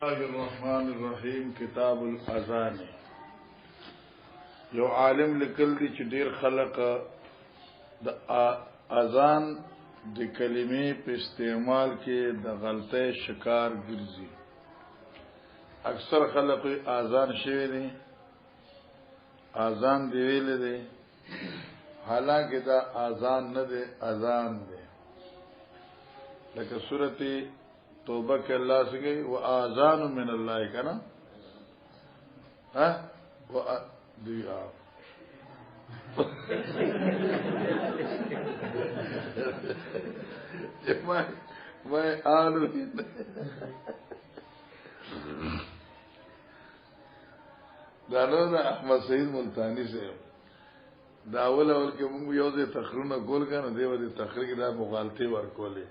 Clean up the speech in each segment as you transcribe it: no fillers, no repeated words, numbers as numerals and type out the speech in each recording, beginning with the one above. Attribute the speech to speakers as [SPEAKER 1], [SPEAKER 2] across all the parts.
[SPEAKER 1] الله الرحمن الرحیم کتاب الاذان یو عالم لیکل دي چې ډیر خلق د اذان د کلمې په استعمال کې د غلطۍ شکار ګرځي. اکثر خلق اذان شوی دي، اذان دی ویل دي، حالانکه دا اذان نه دی، اذان دی. لکه سورته توبہ کے اللہ سے گئی وہ آذان من اللہ کا نا وہ دی آپ میں آلو دانو دا احمد سعید ملتانی سے داول اول کے منگو یو دے تقرون گول کا نا دیو دے تقریر دا مغالطی ورکولے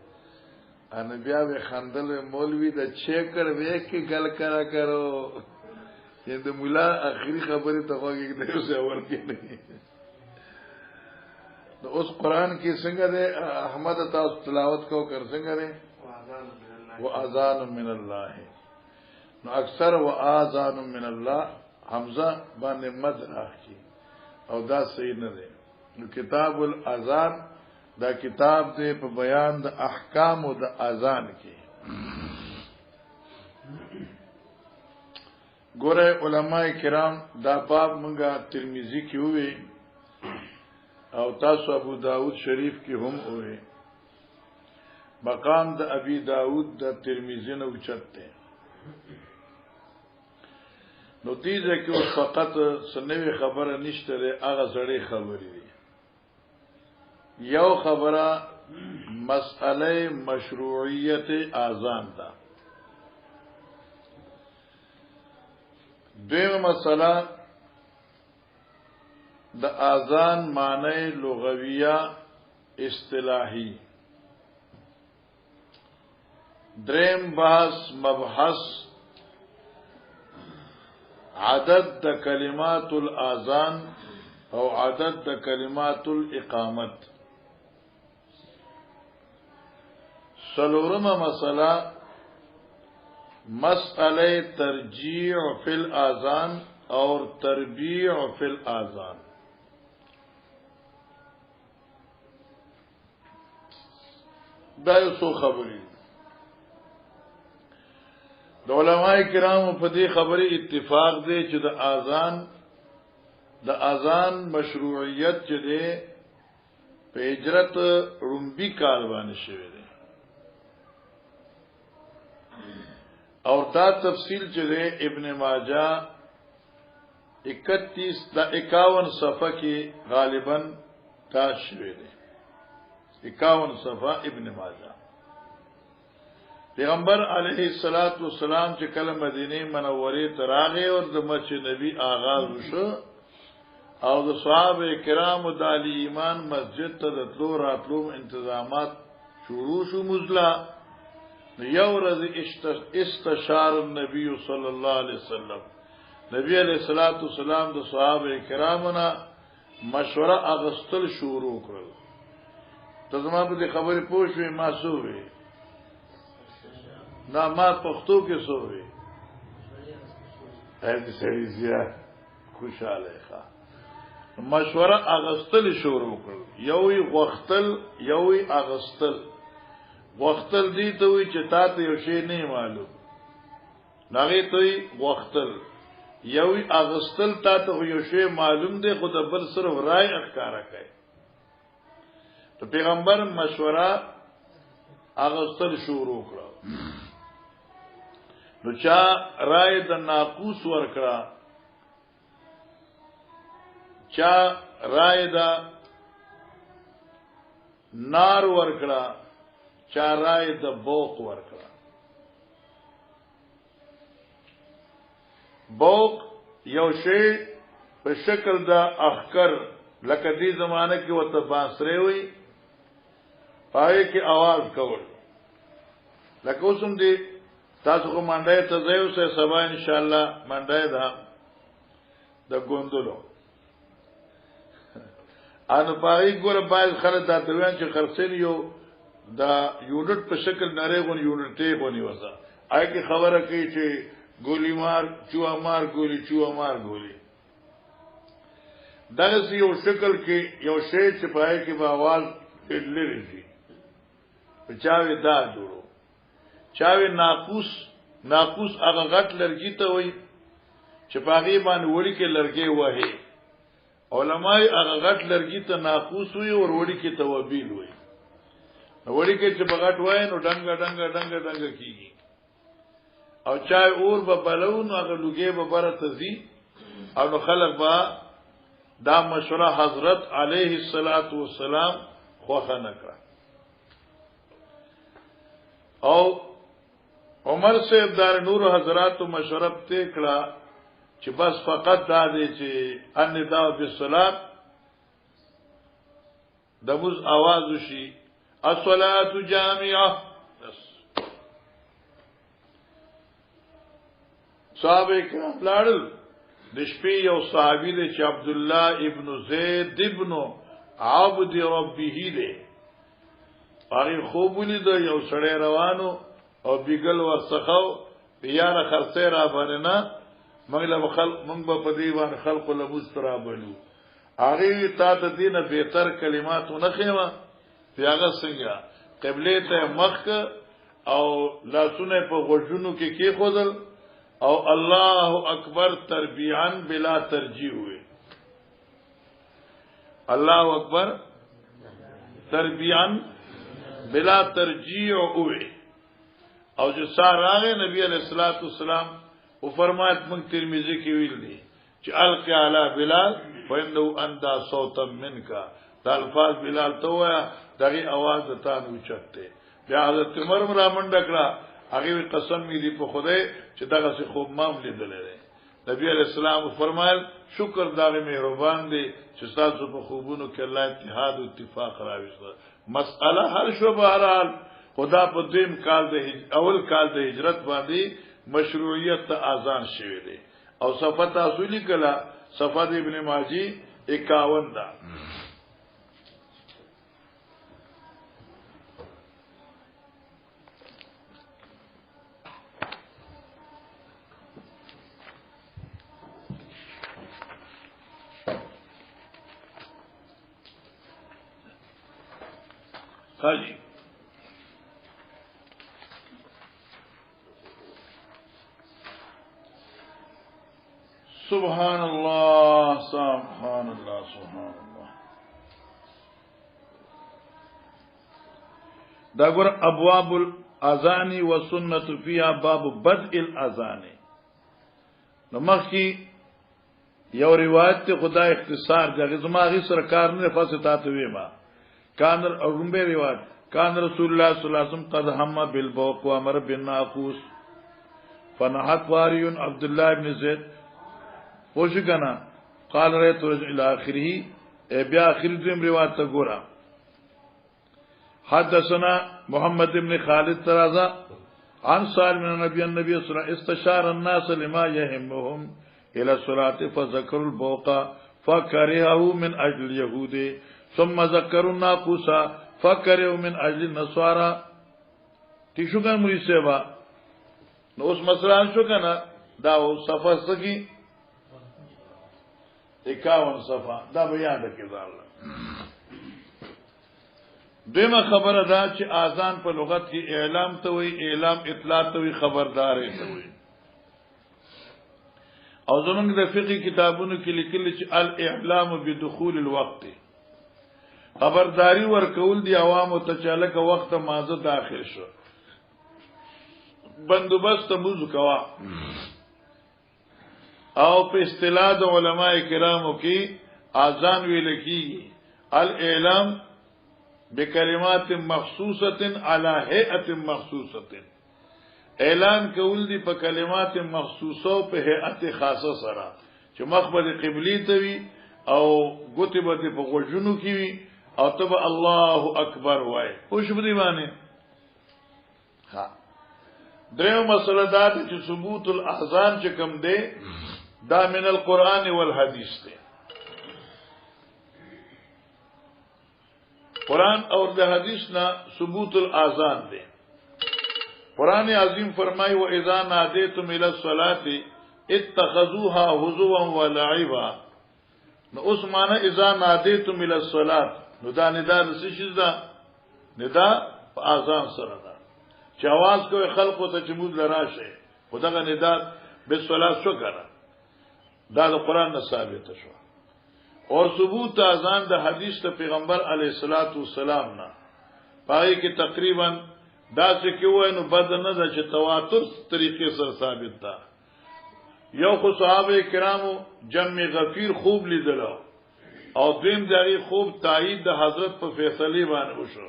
[SPEAKER 1] ان بیا به خندل مولوی د چیکر وې کې گل کرا کرو چې د مولا اخري خبره ته وګورئ د څه اور کې نه نو اوس قران کې څنګه ده احمد تاسو تلاوت کو کر څنګه ده واذان من الله نو اکثر واذان من الله حمزه باندې مد راځي او دا صحیح نه ده نو کتاب الاذان دا کتاب دے په بیان د احکام او د اذان کې ګوره علماء کرام دا باب مونږه ترمذی کې وې او تاسو ابو داود شریف کې هم وې مقام د ابي داود د ترمذی نه اوچته نو دې ځکه اوس فقط سنوي خبره نشته هغه زړې خبرې دي. یو خبره مسئله مشروعیت اذان دا دویمه مسئله د اذان معنی لغویه اصطلاحی دریم بحث مبحث عدد د کلمات الاذان او عدد د کلمات الاقامت. سلورم مسئلہ مسئلہ ترجیع فی الاذان اور تربیع فی الاذان. دا یو څو خبرې د علماء کرامو په دې خبرې اتفاق دی چې د اذان مشروعیت چې دی په هجرت رومبي کال باندې شوی دی اور دا تفصیل چې دی ابن ماجه 51 صفحه کې غالبا تا شوی دی 51 صفحه ابن ماجه. پیغمبر علیه الصلاۃ والسلام چې کله مدینه منوره ته راغی او د مسجد نبی آغاز وشو او د صحابه کرامو د علی ایمان مسجد ته د تلو راتلو انتظامات شروع شو مزلا یو ورځ استشار النبی صلی الله علیه وسلم نبی علیہ الصلوۃ والسلام د صحابه کرامو نه مشوره اغستل شروع کړل. ته زما په دې خبرې پوه شوې ما سوې نه ما پښتو کې سوې دې سړي زیات خوشاله ښه مشوره اغستل شروع کړل. یوې غختل یوې اغستل. غختل دي ته وي چې تاسو یو شی نه معلوم ناغه ته غختل یوې اغستل تاسو یو شی معلوم دی خو د بل سره رائے اخکارا کوي. ته پیغمبر مشوره اغستل شروع کړل نو چا رائے د ناقوس ورکړه چا رائے دا نار ورکړه چا رائے دا بوق ورکړه. بوق یو شی په شکل دا اخکر لکه دې زمانه کې وته باسره وي پای کې आवाज کول لکه اوسم دې تاسو کوم منډه ته ځایو سه سبا ان شاء الله منډه دا د ګوندلو ان پای ګور باید خلک دا دویان چې خرڅین یو دا یونټ په شکل نری غون یونټ ته غونی وسه آی کی خبره کوي چې ګولی مار چوه مار ګولی چوه مار ګولی دغه یو شکل کې یو شی چې پای کې به आवाज لري شي چاوي دا جوړو چاوي ناقوس هغه غټ لرګي ته وای چې پاغي باندې وړي کې لرګي وایي علماء هغه غټ لرګي ته ناقوس وي او وړي کې توابیل وي وړي کې چې بغټ وای نو ډنګ کیږي او چای اور به بلون هغه لوګي به بره تزي او نو خلق با دا مشوره حضرت علیه الصلاۃ والسلام خوخه نکړه او عمر سے دار نور حضرات مشوره ته کړه چې بس فقط دا دی چې ان دا بالصلاه د موز आवाज وشي الصلاه جامعه صحابه کرام لاړل د شپې یو صحابي دی چې عبد الله ابن زید ابن عبد ربه دی هغه خوب ولید یو سړی روانو او بیګل ورڅخو یاره خرڅه را باندې نه موږ به په دې باندې خلق له مسترا بلو هغه تا د دینه بهتر کلمات نه خېما پیاغه څنګه قبله ته مخ او لاسونه په غوږونو کې خودل او الله اکبر تربیعا بلا ترجیح ہوئے الله اکبر تربیعا بلا ترجیح ہوئے او جو ساراغه نبی علیہ الصلوۃ والسلام او فرمایت من ترمذی کې ویل دي چې القی علی بلال وانه اندا صوتا منک دا الفاظ بلال ته وایا دغه आवाज ته اوچته بیا حضرت عمر را منډه کړه هغه قسم می دی په خدای چې دغه څه خوب مام لیدل لري نبی علیہ السلام فرمایل شکر دغه مهربان دی چې تاسو په خوبونو کې الله اتحاد او اتفاق راوښته مسأله هر شو بهرحال خدا په دیم کال د اول کال د هجرت باندې مشروعیت ته اذان شوی دی او صفات اصولي کلا صفات ابن ماجی 51 دا خالی سبحان الله سبحان الله سبحان الله دا ګور ابواب الاذان والسنه فيها باب بدء الاذان نو مخکي یو روایت ته خدای اختصار دغه زماغي سرکار نه فاصله ویما کان اورمبه روایت کان رسول الله صلی الله علیه وسلم قد هم بالبوق وامر بالناقوس فنحت واري عبد الله بن زيد وشکنا قال رأيت رجل الى اخره بیا اخر دیم روایت ته ګورا حدثنا محمد بن خالد ترازا عن سالم بن النبي صلى الله عليه وسلم استشار الناس لما يهمهم الى الصلاه فذكروا البوق فكرهه من اجل اليهود ثم ذكروا الناقوس فكرهوا من اجل النصارى تشوګن مری سیوا نو اوس مثلا شو کنه دا صفه سکی 51 صفه دا بیان د کړه دیمه خبره دا چې اذان په لغت کې اعلام ته وي اعلام اطلاع ته وي خبرداري ته وي او زمونږ د فقہی کتابونو کې لیکل چې الاعلام بدخول الوقت خبرداري ورکول دي عوامو ته چې لکه وخت مازه داخل شو بندوبست موضوع کوا او په اصطلاح د علماء کرامو کې اذان ویل کیږي الاعلام بکلمات مخصوصه علی هيئه مخصوصه اعلان کول دي په کلمات مخصوصه په هيئت خاصه سره چې مخبر قبلی ته وي او ګوتې به په غوږونو کې وي او تب الله اکبر وای او شو دی باندې ها دریم مسله دا چې ثبوت الاذان چې کوم دی دا من القرآن والحدیث دی قرآن اور د حدیث نا ثبوت الاذان دی قرآن عظیم فرمائی وَإِذَا نَادَيْتُمْ إِلَى الصَّلَاةِ اتَّخَذُوهَا هُزُوًا وَلَعِبًا. نو اوس معنا اذا نادیتم الى الصلاه، نو دا ندا د څه شي دا ندا په اذان سره ده چې आवाज کوي خلکو ته چې موږ لراشه، خدغه ندا به صلات شو کړه. دا د قران نه ثابت شو. اور ثبوت اذان د حدیث ته پیغمبر علیه الصلاۃ والسلام نه پای کې تقریبا دا څه کوي نو بد نه ده چې تواتر طریقې سره ثابت ده. یو خو صحابه کرامو جمع غفیر خوب لیدل او دیم دغه خوب تایید د حضرت په فیصله باندې وشو،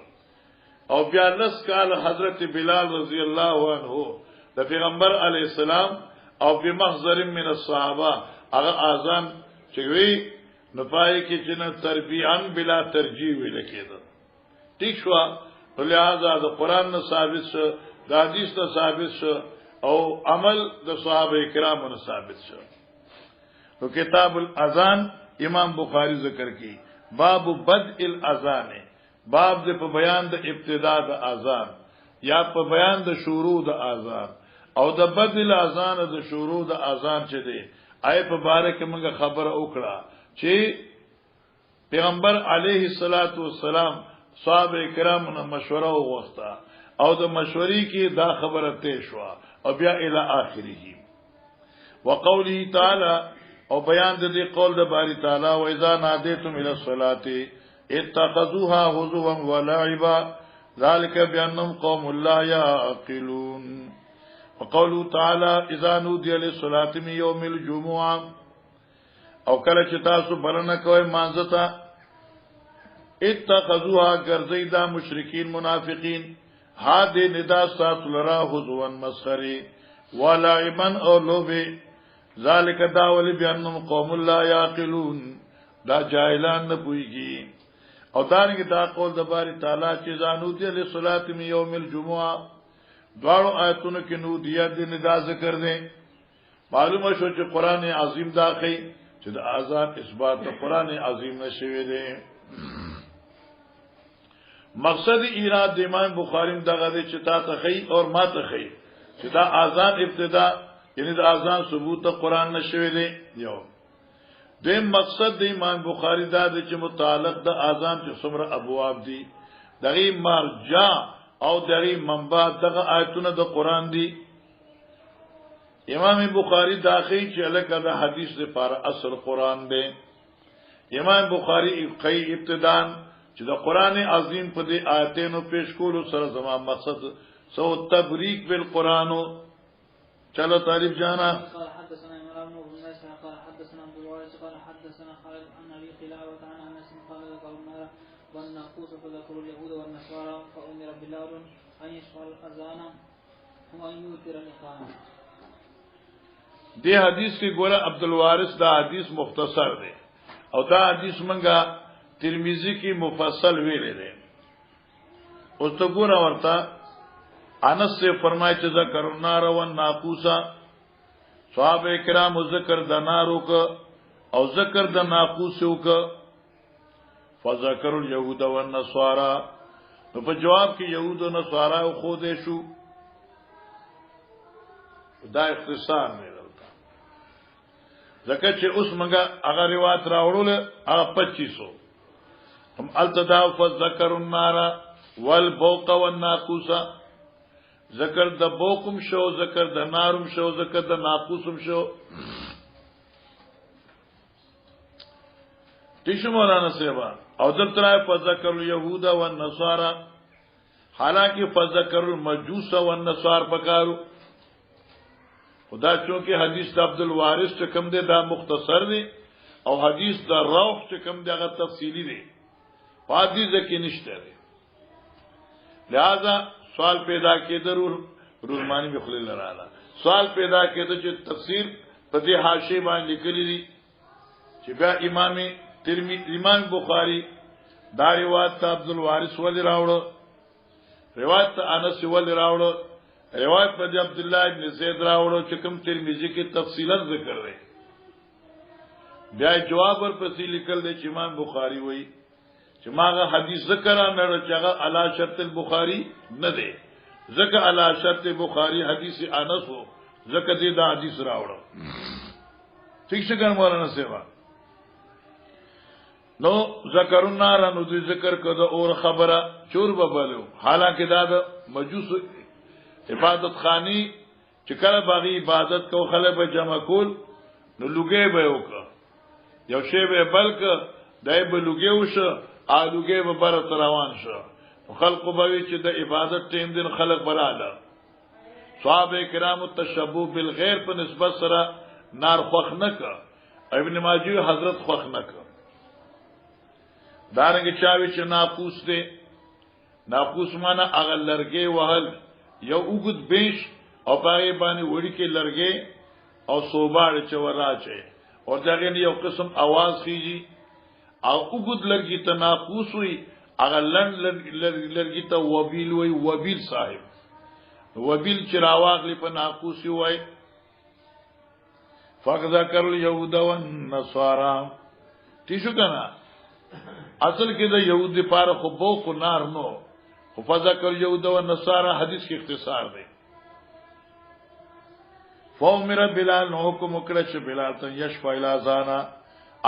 [SPEAKER 1] او بیا لس کال حضرت بلال رضی الله عنه د پیغمبر علی السلام او په محضر من الصحابه هغه اذان چوي نو پای کې چې نه تربیان بلا ترجیح ویل کېده. ٹھیک شو، لہذا د قران نه ثابت شو، د حدیث نه ثابت شو، او عمل د صحابه کرامو نه ثابت شو. تو کتاب الاذان امام بخاری ذکر کی باب بدء الاذان، باب د په بیان د ابتداء د اذان یا په بیان د شروع د اذان او د بدء الاذان د شروع د اذان چې دی آی په باره کې موږ خبره وکړه چې پیغمبر علیه الصلاۃ والسلام صحابه کرامو نه مشوره وغوښته او د مشورې کې دا خبره ته شو او بیا الی اخره وقوله تعالی او بیان د دې قول د باری تعالی و اذا نادیتم الى الصلاه اتخذوها هزوا ولعبا ذلك بانهم قوم لا يعقلون. وقوله تعالی اذا نودي للصلاه من يوم الجمعه او کله چې تاسو بلنه کوئ مانځتا اتخذوها غرزیدا مشرکین منافقین هاده ندا سات لرا حضوا مسخري ولعبا او لوبه ذالک داول بیانم قوم لا یعقلون، دا جاهلان نه پويږي. او دانګه دا قول د باری تعالی چې زانو دي له صلات می یوم الجمعه دواړو آیتونو کې نو دیا د ندا ذکر دي. معلومه شو چې قران عظیم داخلي چې د آزاد اثبات د قران عظیم نشوي دي. مقصد ایراد د امام بخاری دغه چې تا ته خي اور ما ته خي چې دا اذان ابتدا یعنی د اذان ثبوت د قران نشوي دي. یو دیم مقصد د امام بخاری دا چې متعلق د اذان چې څومره ابواب دي دغه مرجع او دغه منبع دغه آیتونه د قران دي. امام بخاری داخلي چې الکه د حدیث لپاره اصل قران دی. امام بخاری کوي ابتداء چې د قران عظیم په دې آیتونو پیش کولو سره زما مقصد سو تبریک بالقران. چلو تعریف جانا.
[SPEAKER 2] قال حدثنا عمران بن الناس قال حدثنا عبد الوارث قال حدثنا خالد عن ابي قلابه عن انس قال ذكر النار والناقوس فذكروا اليهود والنصارى فامر بلال ان يشفع الاذان وان يوتر الاقامه.
[SPEAKER 1] دې حدیث کې ګوره عبد الوارث دا حدیث مختصر دی او دا حدیث منګه ترمذی کی مفصل ویلې ده. اوس ته ګوره ورته انس سے فرمایي چې ذکر النار والناقوسا، صحابه کرام ذکر د نارو ک او ذکر د ناقوسو ک، فذكر اليهود والنصارى، نو په جواب کې يهود او نصارا خو دې شو. دا اختصار نه راوته ځکه چې اوس موږ هغه روایت راوړل هغه 2500 هم التدا فذكر النار والبوق والناقوس، ذکر د بوقم شو، ذکر د نارم شو، ذکر د ناقوسم شو. تیشو مولانا سیبا او در طرح فذكر اليهود والنصارى، حالانکہ فذكر المجوس والنصار پکارو. خدا چونکہ حدیث د عبد الوارث چکم دے دا مختصر دی او حدیث د روح چکم دے هغه تفصیلی دی، حدیث کې نشته دی. لہذا سوال پیدا کېده روزمانی بخلیل لراله سوال پیدا کېده چې تفسیر په دې حاشیه باندې لیکلي دي چې بیا امام بخاری دا روایت عبد الوارث ولې راوړو، روایت انس ولې راوړو، روایت په عبد الله ابن زید راوړو چې کوم ترمذی کې تفصیلا ذکر دی. بیا جواب ورپسې لیکل دی چې امام بخاری وایي چې ماغه حدیث ذکر نه چې هغه علی شرط البخاری نه دی، ذکر علی شرط بخاری حدیث انس ہو ذکر دې دا حدیث راوړو ٹھیک څنګه مولانا سیوا نو ذکر النار نو دې ذکر کده اور خبره چور ببلو حالانکه دا د مجوس عبادت خانی چې کله باغی عبادت کو خلک به جمع کول نو لوګي به وکړه یو شی به بلک دای به لوګي وشه الوګي به بر روان شو خلق به چې د عبادت ټیم دین خلق براله صحابه کرام تشبوه بالغیر په نسبت سره نار خوخ نه ک ابن ماجه حضرت خوخ نه ک دارنګ چاوي چې ناقوس دي ناقوس معنا اغه لرګي وهل یو وګد بیش او پای باندې وړي کې لرګي او صوباړ چوراچه او ځګې یو قسم आवाज خيږي او وګد لرګي ته ناقوس وي اغه لرګي ته وبیل وي وبیل صاحب وبیل چراواغلی په ناقوس وي فذكر اليهود والنصارى تیشو کنا اصل کې د يهود لپاره خو بوق نار نو خو فذكر اليهود والنصارى حدیث کې اختصار دی فومر بلال نو حکم وکړه چې بلال ته یشفع الاذان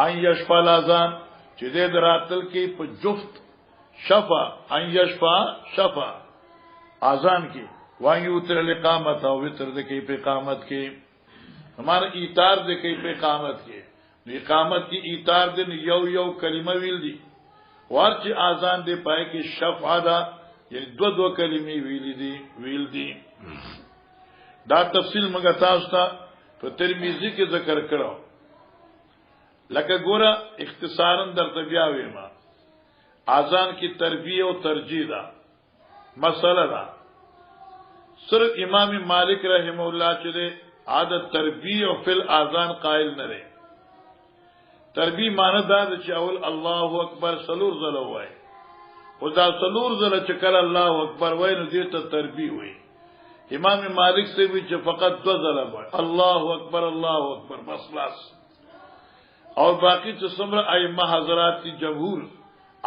[SPEAKER 1] ان یشفع الاذان چې دې دراتل کې په جفت شفا ان یشفع شفا اذان کې وایو تر الاقامت او وتر د کې په اقامت کې ہمارا ایتار د کې په اقامت کې نو اقامت کی ایتار دن یو کلمه ویل دي ورچ اذان دی پای کې شفع دا یعنی دو کلمې ویل دي دا تفصیل موږ تاسو ته په ترمذی کې ذکر کړو لکه ګوره اختصارا درته بیا وایم اذان کی تربیه او ترجیح دا مسله دا صرف امام مالک رحمه الله چې عادت تربیه او فل اذان قائل نه لري تربیه معنی دا چې اول الله اکبر سلور زله وای او دا سلور زله چې کله الله اکبر وای نو دې ته تربیه وای امام مالک سے بھی چې فقط دو زله وای الله اکبر بس خلاص اور باقی چې څومره ائمه حضرات کی جمهور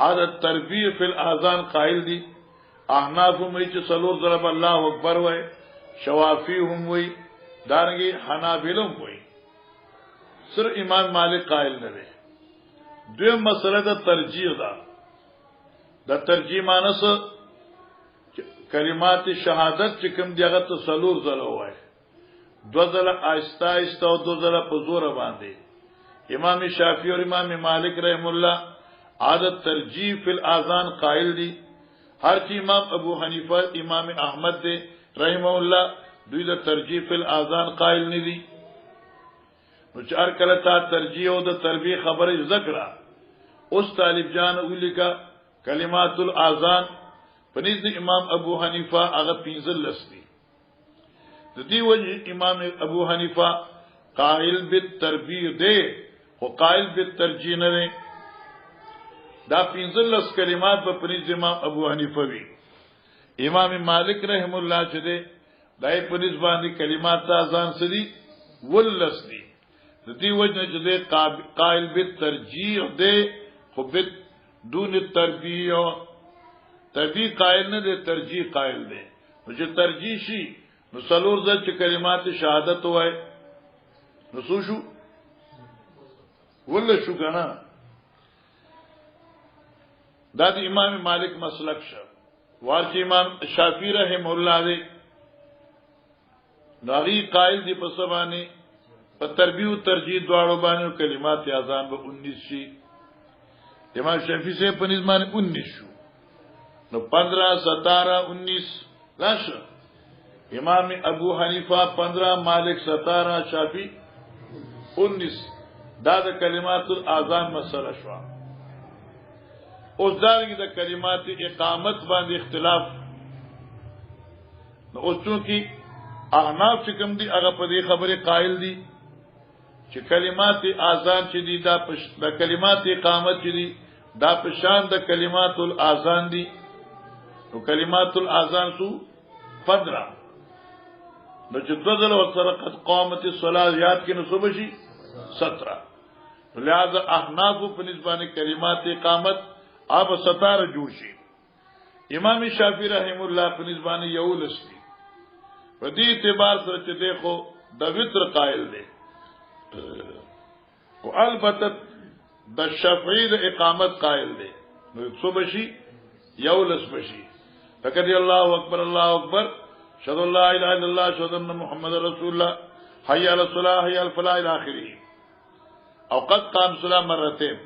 [SPEAKER 1] عادت تربیه فی الاذان قائل دي احناف هم چې سلور زله الله اکبر وای شوافی هم وای دارنګي حنابلهم وای سر امام مالک قائل نه دی دوی مسله د ترجیح دا د ترجیح مانس کلمات شهادت چې کوم دیغه ته سلور زله وای دو زله آهسته آهسته او دو زله په زور باندې امام شافعی او امام مالک رحم الله عادت ترجیح فی الاذان قائل دي هر چې امام ابو حنیفه امام احمد دے رحم الله دوی د ترجیح فی الاذان قائل نه دي نو چار کله تا ترجیح او د تربیه خبره ذکر اوس طالب جان ولیکا کلمات الاذان پنځ امام ابو حنیفه هغه 15 لستی د دې وجه امام ابو حنیفه قائل بالتربیه دی او قائل بالترجیح نه دا 15 کلمات په پنځ امام ابو حنیفه وی امام مالک رحم الله چې دی دای پنځ باندې کلمات اذان سدي ولستی د دې وجه چې دی قائل بالترجیح دی خو دون التربیه تربیه قائل نه دی ترجیح قائل دی چې ترجیح شي نو څلور ځل چې کلمات شهادت وای نو څو شو ول شو کنه دا د امام مالک مسلک شو ورچ امام شافعی رحم الله دی داغي قائل دی په سبانه په تربیه او ترجیح دواړو باندې کلمات اذان به 19 شي امام شافعی سے په نظام 19 شو نو 15 17 19 راشه امام ابو حنیفه 15 مالک 17 شافعی 19 دا د کلمات الاذان مسله شو اوس دارنګه د کلمات اقامت باندې اختلاف نو اوس چونکی احناف چې کوم دي هغه په دې خبره قائل دي چې کلمات اذان چې دي دا د کلمات اقامت چې دي دا په شان د کلمات الاذان دي نو کلمات الاذان سو 15 نو چې دغه وسره قد قامت الصلاه یاد کې نو صبح شي 17 لہذا احناف په نسبت کلمات اقامت اب 17 جوړ شي امام شافعی رحم الله په نسبت یو لستی په دې اعتبار سره چې دیکھو د وتر قائل دی او البته د شافعی د اقامت قائل دی نو څو بشي یو لس بشي فقد الله اکبر شهد الله اله الا الله شهد ان محمد رسول الله حي على الصلاه حي على الفلاح الى اخره او قد قام صلاه مرتين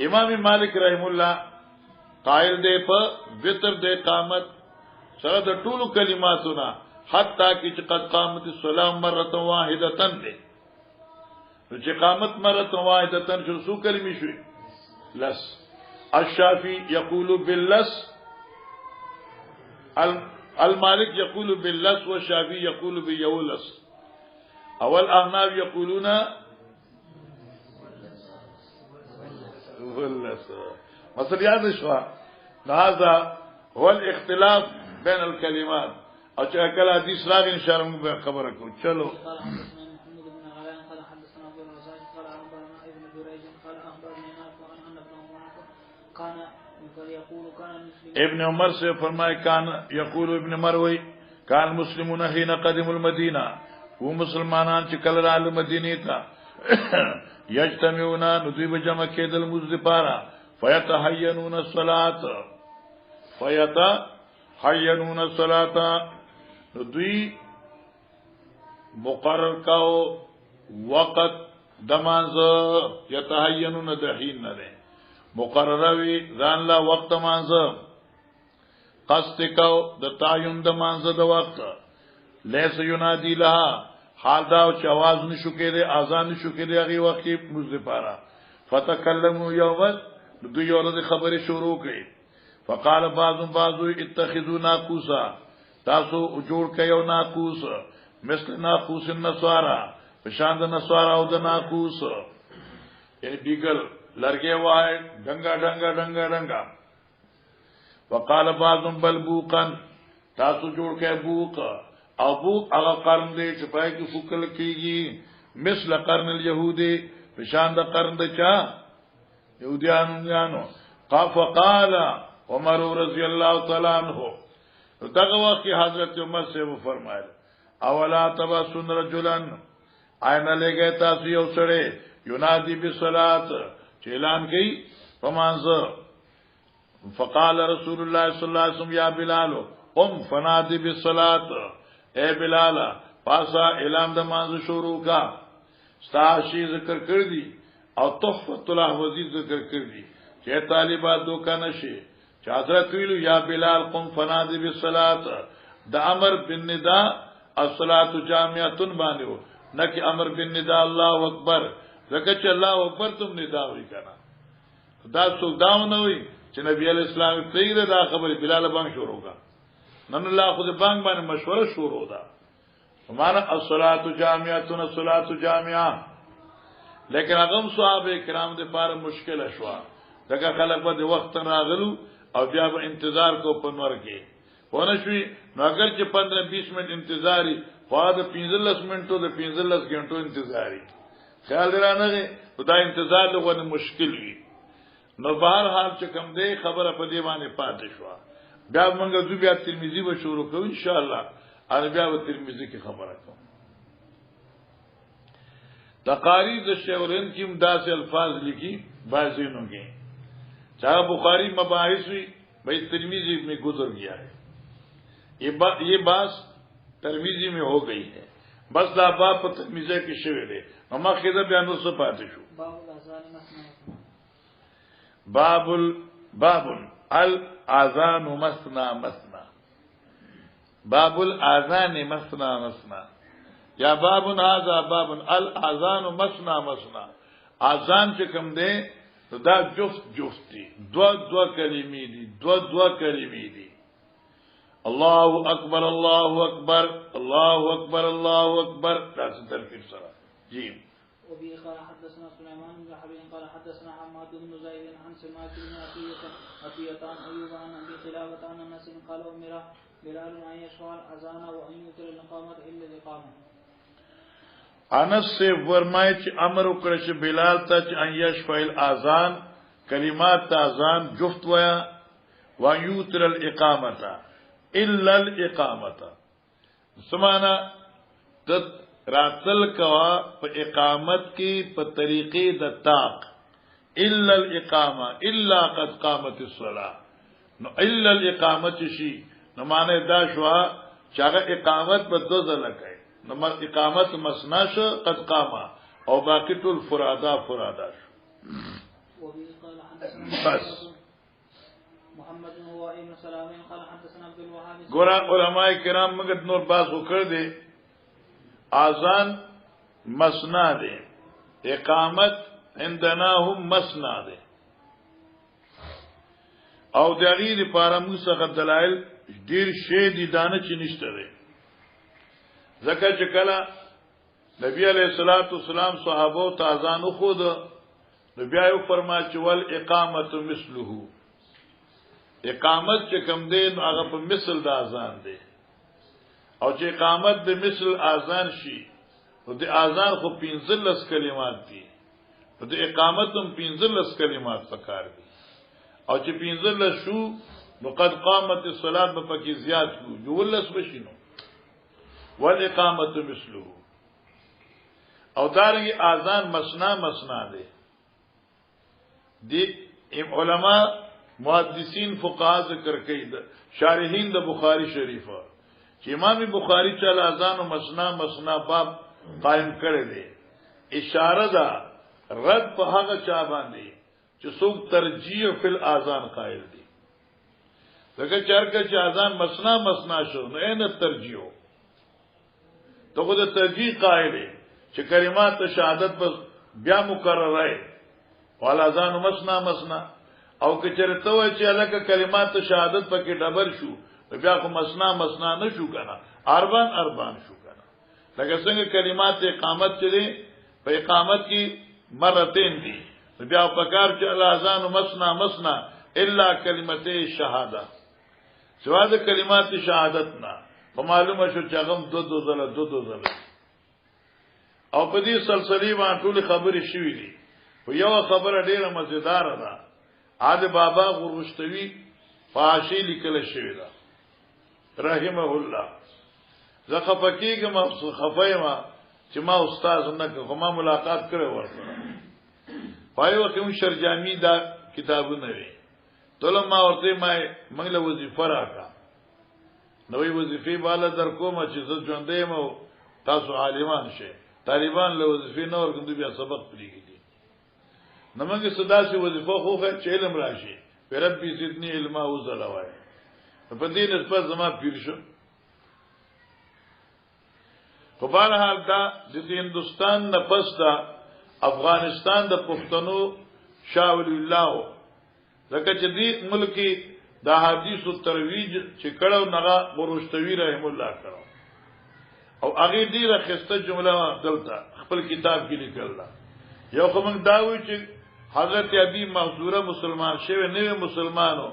[SPEAKER 1] امام مالک رحم الله قائل دی په وتر د اقامت سره د ټولو کلماتونه حتی چې قد قامت الصلاه مره واحده دی نو چې قامت مره واحده شو څو کلمې شوي لس الشافعي يقول باللس المالك يقول باللس والشافعي يقول بيولس اول احناف يقولون واللس مثلا یاد شو هذا هو الاختلاف بين الكلمات او چې کله حدیث راغی ان شاء الله موږ خبره کوو چلو ابن عمر سے فرمائے کان یقول ابن مروی کان مسلمون حين قدموا المدینہ وہ مسلمانان چې کله راغلل مدینه ته یجتمعون ندوی بجمع کېدل مزدپارا فیتحینون الصلاة ندوی مقرر کاو وقت دمانز یتحینون دحین نده مقرروی ځان لا وخت مانځه قصد کو د تعین د مانځه د وخت لیس ینادی لها حال دا چې आवाज نشو کېده اذان نشو کېده هغه وخت کې مزدپارا فتکلموا یوما دوی ورته خبره شروع کړي فقال بعض اتخذوا ناقوسا تاسو جوړ کيو ناقوس مثل ناقوس النصارى بشاند نصارى او د ناقوس یعنی بیگل لرګي وای ډنګا وقال بعضهم بل بوقن تاسو جوړ کې بوق او بوق هغه قرن دی چې پای کې فکل کیږي مثل قرن اليهودي بشان د قرن د چا يهوديانو قال عمر رضی الله تعالی عنہ دغه وخت حضرت عمر سے وہ فرمایل اولا تبسن رجلن عین لګی تاسو یو سره ینادی بالصلاه اعلان کی فمانزه فقال رسول الله صلی الله علیه وسلم یا بلال قم فنادي بالصلاه اے بلال پاسا اعلان د مانزه شروع کا استاشی ذکر کړ دی او تحفۃ الاحوذی ذکر کړ دی چې طالبات دوکا نشي چې حضرت ویلو یا بلال قم فنادي بالصلاه د امر بالنداء الصلاه جامعه باندې نه کی امر بالنداء الله اکبر زکه چې الله اکبر تم ندا وی کنه دا څوک داو نه وی چې نبی علی السلام پیغه دا خبر بلال باندې شروع کا نن الله خود باندې باندې مشوره شروع ده معنا الصلاه جامعه الصلاه جامعه لیکن هغه صحابه کرام د پاره مشکل شوا دغه خلک په وخت راغلو او بیا به انتظار کو پنور کې ونه شوي نو اگر چې 15-20 منټ انتظاری فاده 15 منټو د 15 غنټو انتظاری خیال درانه خدای انتظار لغونه مشکل وي نو بهر حال چې کوم دی خبره په دی باندې پاتې شو بیا موږ د بیا ترمذی به شروع کوو ان شاء الله ان بیا په ترمذی کې خبره کوم تقاریر د شیورین کې مداسه الفاظ لیکي بعضینو کې چاہے بخاری مباحث ہوئی بھائی ترمذی میں گزر گیا ہے یہ بات ترمذی میں ہو گئی ہے بس لا باب په ترمذی کې شوی دی اما خیزه بیان وسه پاتې شو باب الاذان مسنا باب الاذان مسنا یا باب هذا باب الاذان مسنا اذان چې کوم دی دا جفت دی دو کلمې دي دو کلمې دي الله اکبر الله اکبر الله اکبر الله اکبر تاسو ترکیب سره جی
[SPEAKER 2] وبه قال حدثنا سليمان بن حبيب قال حدثنا حماد بن زيد عن سماك بن عطية عن أيوب عن أبي قلابة عن أنس قال أمر بلال أن يشفع الأذان وأن يوتر الإقامة إلا الإقامة.
[SPEAKER 1] انس سے فرمائے چې امر وکړ چې بلال ته چې ان يشفع الاذان کلمات اذان جفت ویا وان یوتر الاقامتا الا الاقامتا سمانا تد راتل کوا په اقامت کې په طریقې د تاق الا الاقامه الا قد قامت الصلاه نو الا الاقامت شي نو معنی دا شو چې هغه اقامت په دو ځله کوي نو اقامت مسنا شو قد قامه او باقی ټول فرادا شو بس
[SPEAKER 2] محمد هو ابن سلام قال حدثنا عبد الوهاب
[SPEAKER 1] ګور علماء کرام موږ نور باز وکړ دي اذان مسنا دي اقامت عندنا هم مسنا دي او دغه لپاره موږ څخه دلایل ډیر شی دي دانه چې نشته دي ځکه چې کله نبی علیہ الصلوۃ والسلام صحابه ته اذان خود نبی یې فرمایي چې ول اقامت مثله اقامت چې کم دین هغه په مثل د اذان دی او چې اقامت د مثل اذان شي نو د اذان خو 15 کلمات دي نو د اقامت هم 15 کلمات پکار دي او چې 15 شو نو قد قامت الصلاه په پکې زیات شو یولس بشینو والاقامت مثله او دارنګ اذان مسنا دي علماء محدثین فقها ذکر کوي شارحین د بخاری شریفه چې امام بخاری چل اذان او مسنا باب قائم کړی دی اشاره ده رد په هغه چا باندې چې څوک ترجیح فی الاذان قائل دي لکه چرګه چې اذان مسنا شو نو نه ترجیح ته خو د ترجیح قائل دی چې کلمات شهادت په بیا مکرره ولا اذان مسنا او که چرته وای چې الکه کلمات شهادت پکې ډبل شو بیا خو مسنا نه شو کنه اربان شو کنه لکه څنګه کلمات اقامت چره په اقامت کې مرتين دي بیا پکار چې الاذان مسنا الا کلمته شهاده سوا د کلمات شهادت نه په معلومه شو چې هغه دو ځله او په دې سلسله باندې ټول خبرې شوې دي خو یو خبره ډیره مزیدار ده عاد بابا غرشتوی فاشی لیکل شوی دا رحمه الله زه خفقیګم خفایما چې ما استاد نه کومه ملاقات کړو ورته پایو کوم شرجامی دا کتابونه وی ټول ما ورته ما منګله وظیفه راکا نوې وظیفه بالا در کومه چې زه ژوندې مو تاسو عالمان شئ طالبان له وظیفه نور کوم بیا سبق پریږي نمنګ صدا سي وظیفه خو چې علم راشي ربي زدني علما وزلوای په دې نسبت زما پیر شو په بهر حال دا د هندستان نه پس دا افغانستان د پښتنو شاول الله زکه چې دې ملکی د حدیث او ترویج چې کړه نغه ورشتوی رحم الله کړه او هغه دې راخسته جمله دلته خپل کتاب کې لیکل یو کوم داوی چې حضرت ابي محذوره مسلمان شوی نه مسلمانو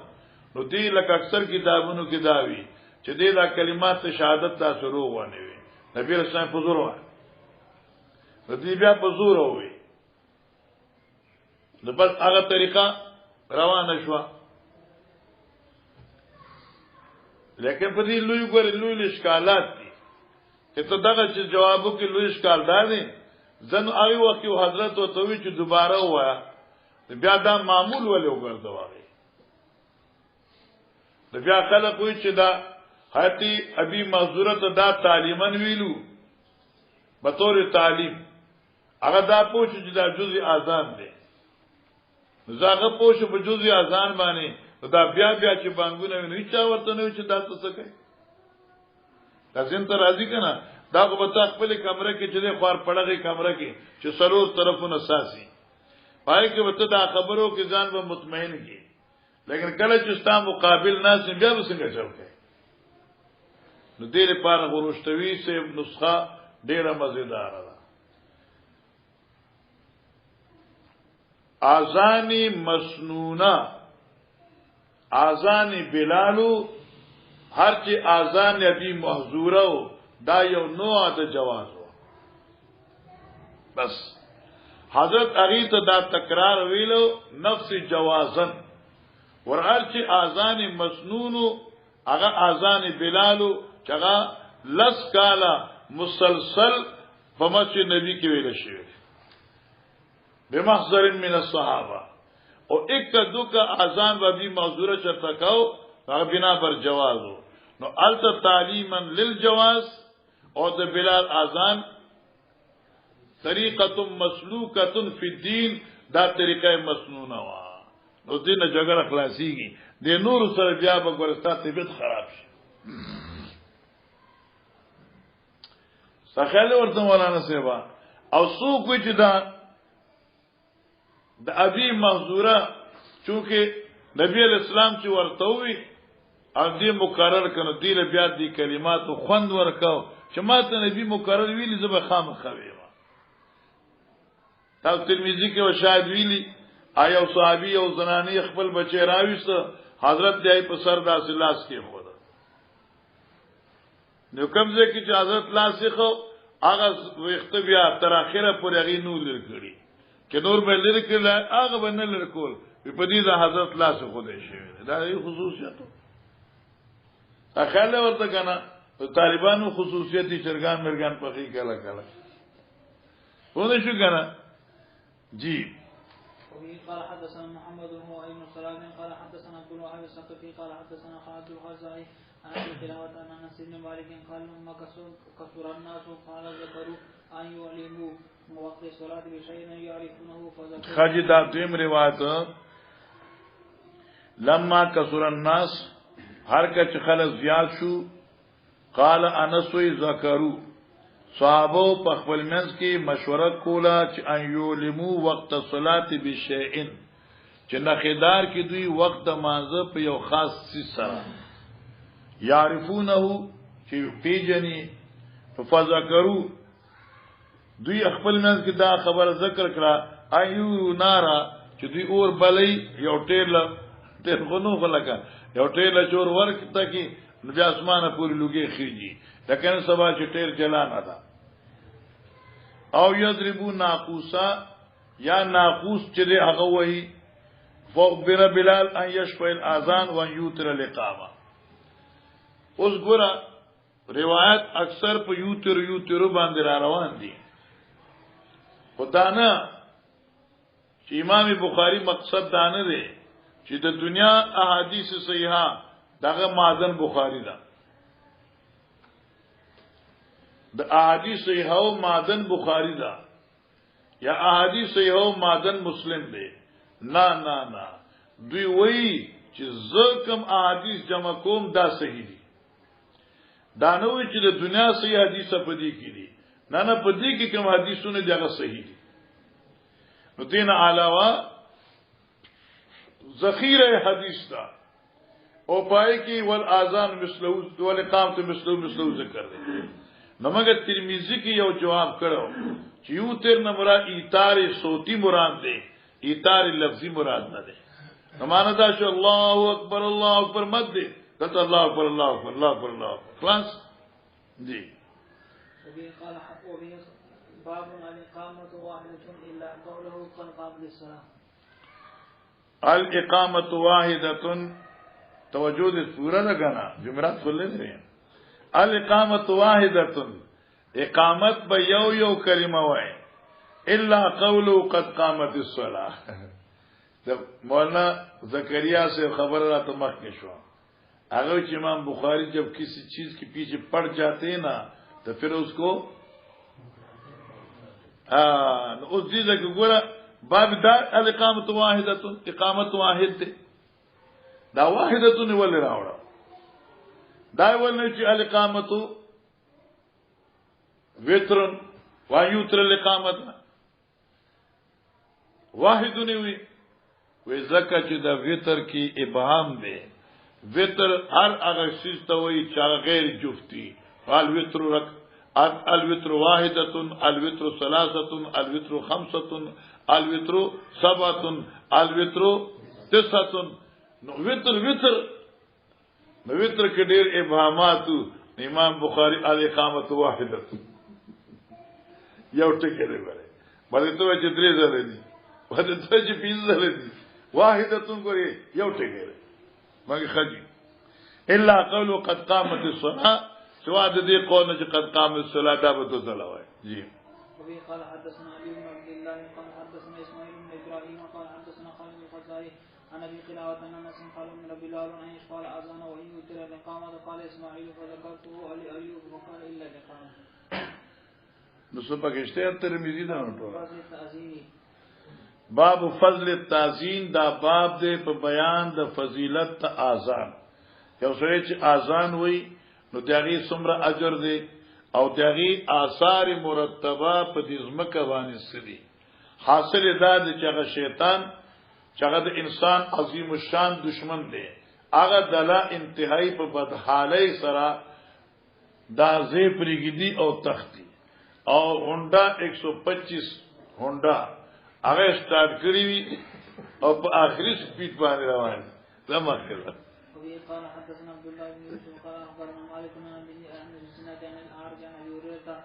[SPEAKER 1] نو دی لکه اکثر کتابونو کې داوی چې دې دا کلمات شهادت تاسو روغونه وي نبی رسول الله حضور و دې بیا حضور وي نو بس هغه طریقه روانه شو لیکن په دې لوی اشکالات دي چې ته دغه چې جوابو کې لوی اشکال دي زن هغه وخت یو حضرت او توي چې دوباره وایا بیا دا معمول ولې وګرځوي د بیا خلک وي چې دا حتی ابي معذوره ته دا تعلیمن ویلو به تور تعلیم هغه دا پوښ چې دا جزء اذان دی زاغه پوښ په جزء اذان باندې دا بیا چې بانګونه ویني چې ورته نه چې دا څه کوي دا زین ته راضی کنه دا کو بتا خپل کمره کې چې خوار پړغه کمره کې چې سرور طرفونه ساسي پای کې وته دا خبرو کې ځان به مطمئن کی لیکن کله چې ستا مقابل ناس بیا وسنګ چوکه نو دې لپاره غروشتوی سه نسخه ډیره مزیدار ده اذانی مسنونه اذان بلالو هر چې اذان ابي محذوره دا یو نوع د جواز و بس حضرت اغیت دا تکرار ویلو نفس جوازن ورال چې اذان مسنونو هغه اذان بلالو چې هغه لس کالا مسلسل په مسجد نبی کې ویل شوی بمحضر من الصحابه او ایک دوکا اذان و بھی معذوره چرته کاو هغه بنا بر جوازو نو الت تعلیما للجواز او د بلال اذان طریقه مسلوکه فی الدین دا طریقه مسنونه وا نو دینه جګړه خلاصيږي د نور سره بیا به ګورستا طبيعت خراب شي سخاله ورته مولانا سیبا او سو کوی چې دا د ابي محذوره چونکه نبی اسلام چې ورته وي او دې مقرر کړه دې له بیا دې کلمات خوند ورکاو چې ماته نبی مقرر ویلي زبه خامخوي تاسو ترمذی کې او شاهد ویلي آیا صحابي او زنانی خپل بچی راويسته حضرت دې په سر داس لاس کې خو نو کوم ځکه چې حضرت لاسخو هغه وخت بیا تر اخره پورې غي نور لري چې نور به لري کړل هغه باندې لري کول په دې د حضرت لاسخو دی شي دا یو خصوصیت اخله ورته کنه طالبانو خصوصیت چرګان مرګان پخې کله کله ونه شو کنه جی
[SPEAKER 2] قال حدثنا محمد هو ابن سلام قال حدثنا عبد الوهاب الثقفي قال حدثنا خالد الخزاعي عن الخلافة عن انس بن مالك قال لما كثر الناس قال ذكروا ان يعلموا وقت الصلاة بشيء يعرفونه فذكروا
[SPEAKER 1] خجدا دیم روایت لما كثر الناس هر کچ خلق زیاد شو قال انس ذکروا صحابو په خپل منځ کې مشوره کوله چې ان یعلمو وقت الصلاه بشیء چې نخدار کې دوی وخت مانزه په یو خاص څه سره یعرفونه چې پیجنی فذكروا دوی خپل منځ کې دا خبر ذکر کړه ایو نارا چې دوی اور بلې یو ټیر غنو غلکا یو ټیر چور ورکته کې نبی اسمانه پوری لوګي خيږي لکه سبا چې ټیر جلانه ده او یضربو ناقوسا یا ناقوس چې هغه وایي فوقبر بلال ان يشفع الاذان وان يوتر الاقامه اوس ګوره روایت اکثر په یوتر باندې را روان دي خدانه چې امام بخاری مقصد دانه دی چې د دنیا احادیث صحیحه دغه مازن بخاری ده د احادیث صحیحه مازن بخاری ده یا احادیث صحیحه مازن مسلم ده نه دوی وایي چې زکم احادیث جمع کوم دا صحیح دي دا نه وایي چې د دنیا صحیح حدیث په دې کې دي نه په دې کې کوم حدیثونه دغه صحیح دي نو دین علاوه ذخیره حدیث دا او پای کی ول اذان مثلو ول اقامت مثلو ذکر دی نو مګر ترمذی کی یو جواب کړو چې یو تر نه مراد ایثار صوتی مراد دی ایثار لفظی مراد نه دی معنا دا چې الله اکبر مد دی کته الله اکبر خلاص دی
[SPEAKER 2] قال حقوا به باب الاقامه واحده الا قوله قد قام للصلاه
[SPEAKER 1] الاقامه واحده توجه دې پورا نه غنا جمرات کولې نه الاقامه واحده اقامت به یو کلمه وای الا قوله قد قامت الصلاه مولانا زکریا سے خبر رات مخ کے شو اگر امام بخاری جب کسی چیز کے پیچھے پڑ جاتے ہیں نا تو پھر اس کو اس چیز کو گورا باب دا الاقامت واحده اقامت واحد دا واحده ول راوړه دا ول نه چې الاقامت وتر وایوتر الاقامت واحد نیوی وې زکه چې دا وتر کې ابهام دی وتر هر هغه شی ته وایي چې غیر جفتی الوتر واحده الوتر ثلاثه الوتر خمسه الوتر سبعه الوتر تسعه نو وتر کې ډېر ابهامات امام بخاری الاقامت واحده یو ټکی دی وره باندې ته چې درې ځله دي باندې ته چې 20 ځله دي واحدتون کوي یو ټکی دی مګي خجی الا قولوا قد قامت الصلاه سوا د دې قول نه چې قد قامت الصلاه دا به توسل وای جی
[SPEAKER 2] وفي قال حدثنا علي بن عبد الله قال حدثنا اسماعيل بن ابراهيم قال حدثنا خالد الخزاعي عن ابي قلابه ان انس قال من رب العالمين ان يشفع اذان وان يوتر الاقامه قال اسماعيل فذكرته علي ايوب وقال الا الاقامه
[SPEAKER 1] نو سپکشته ترمذی دا ټول باب فضل التاذین دا باب دې په بیان د فضیلت اذان یو سره چې اذان وای نو دغه څومره اجر دی او دغه آثار مرتبه په دې ځمکه باندې سړي حاصل دا د چې شیطان چې هغه د انسان عظیم الشان دشمن دی هغه دلا انتهایی په بدحالۍ سره دا زی پرګدي او تختی او هونډا 125 هونډا هغه سٹارټ کړی وی او په اخري سپیډ باندې روان زما کړه
[SPEAKER 2] قال حدثنا عبد الله بن يوسف قال اخبرنا مالك بن ابي سناد عن الارج عن ابي هريره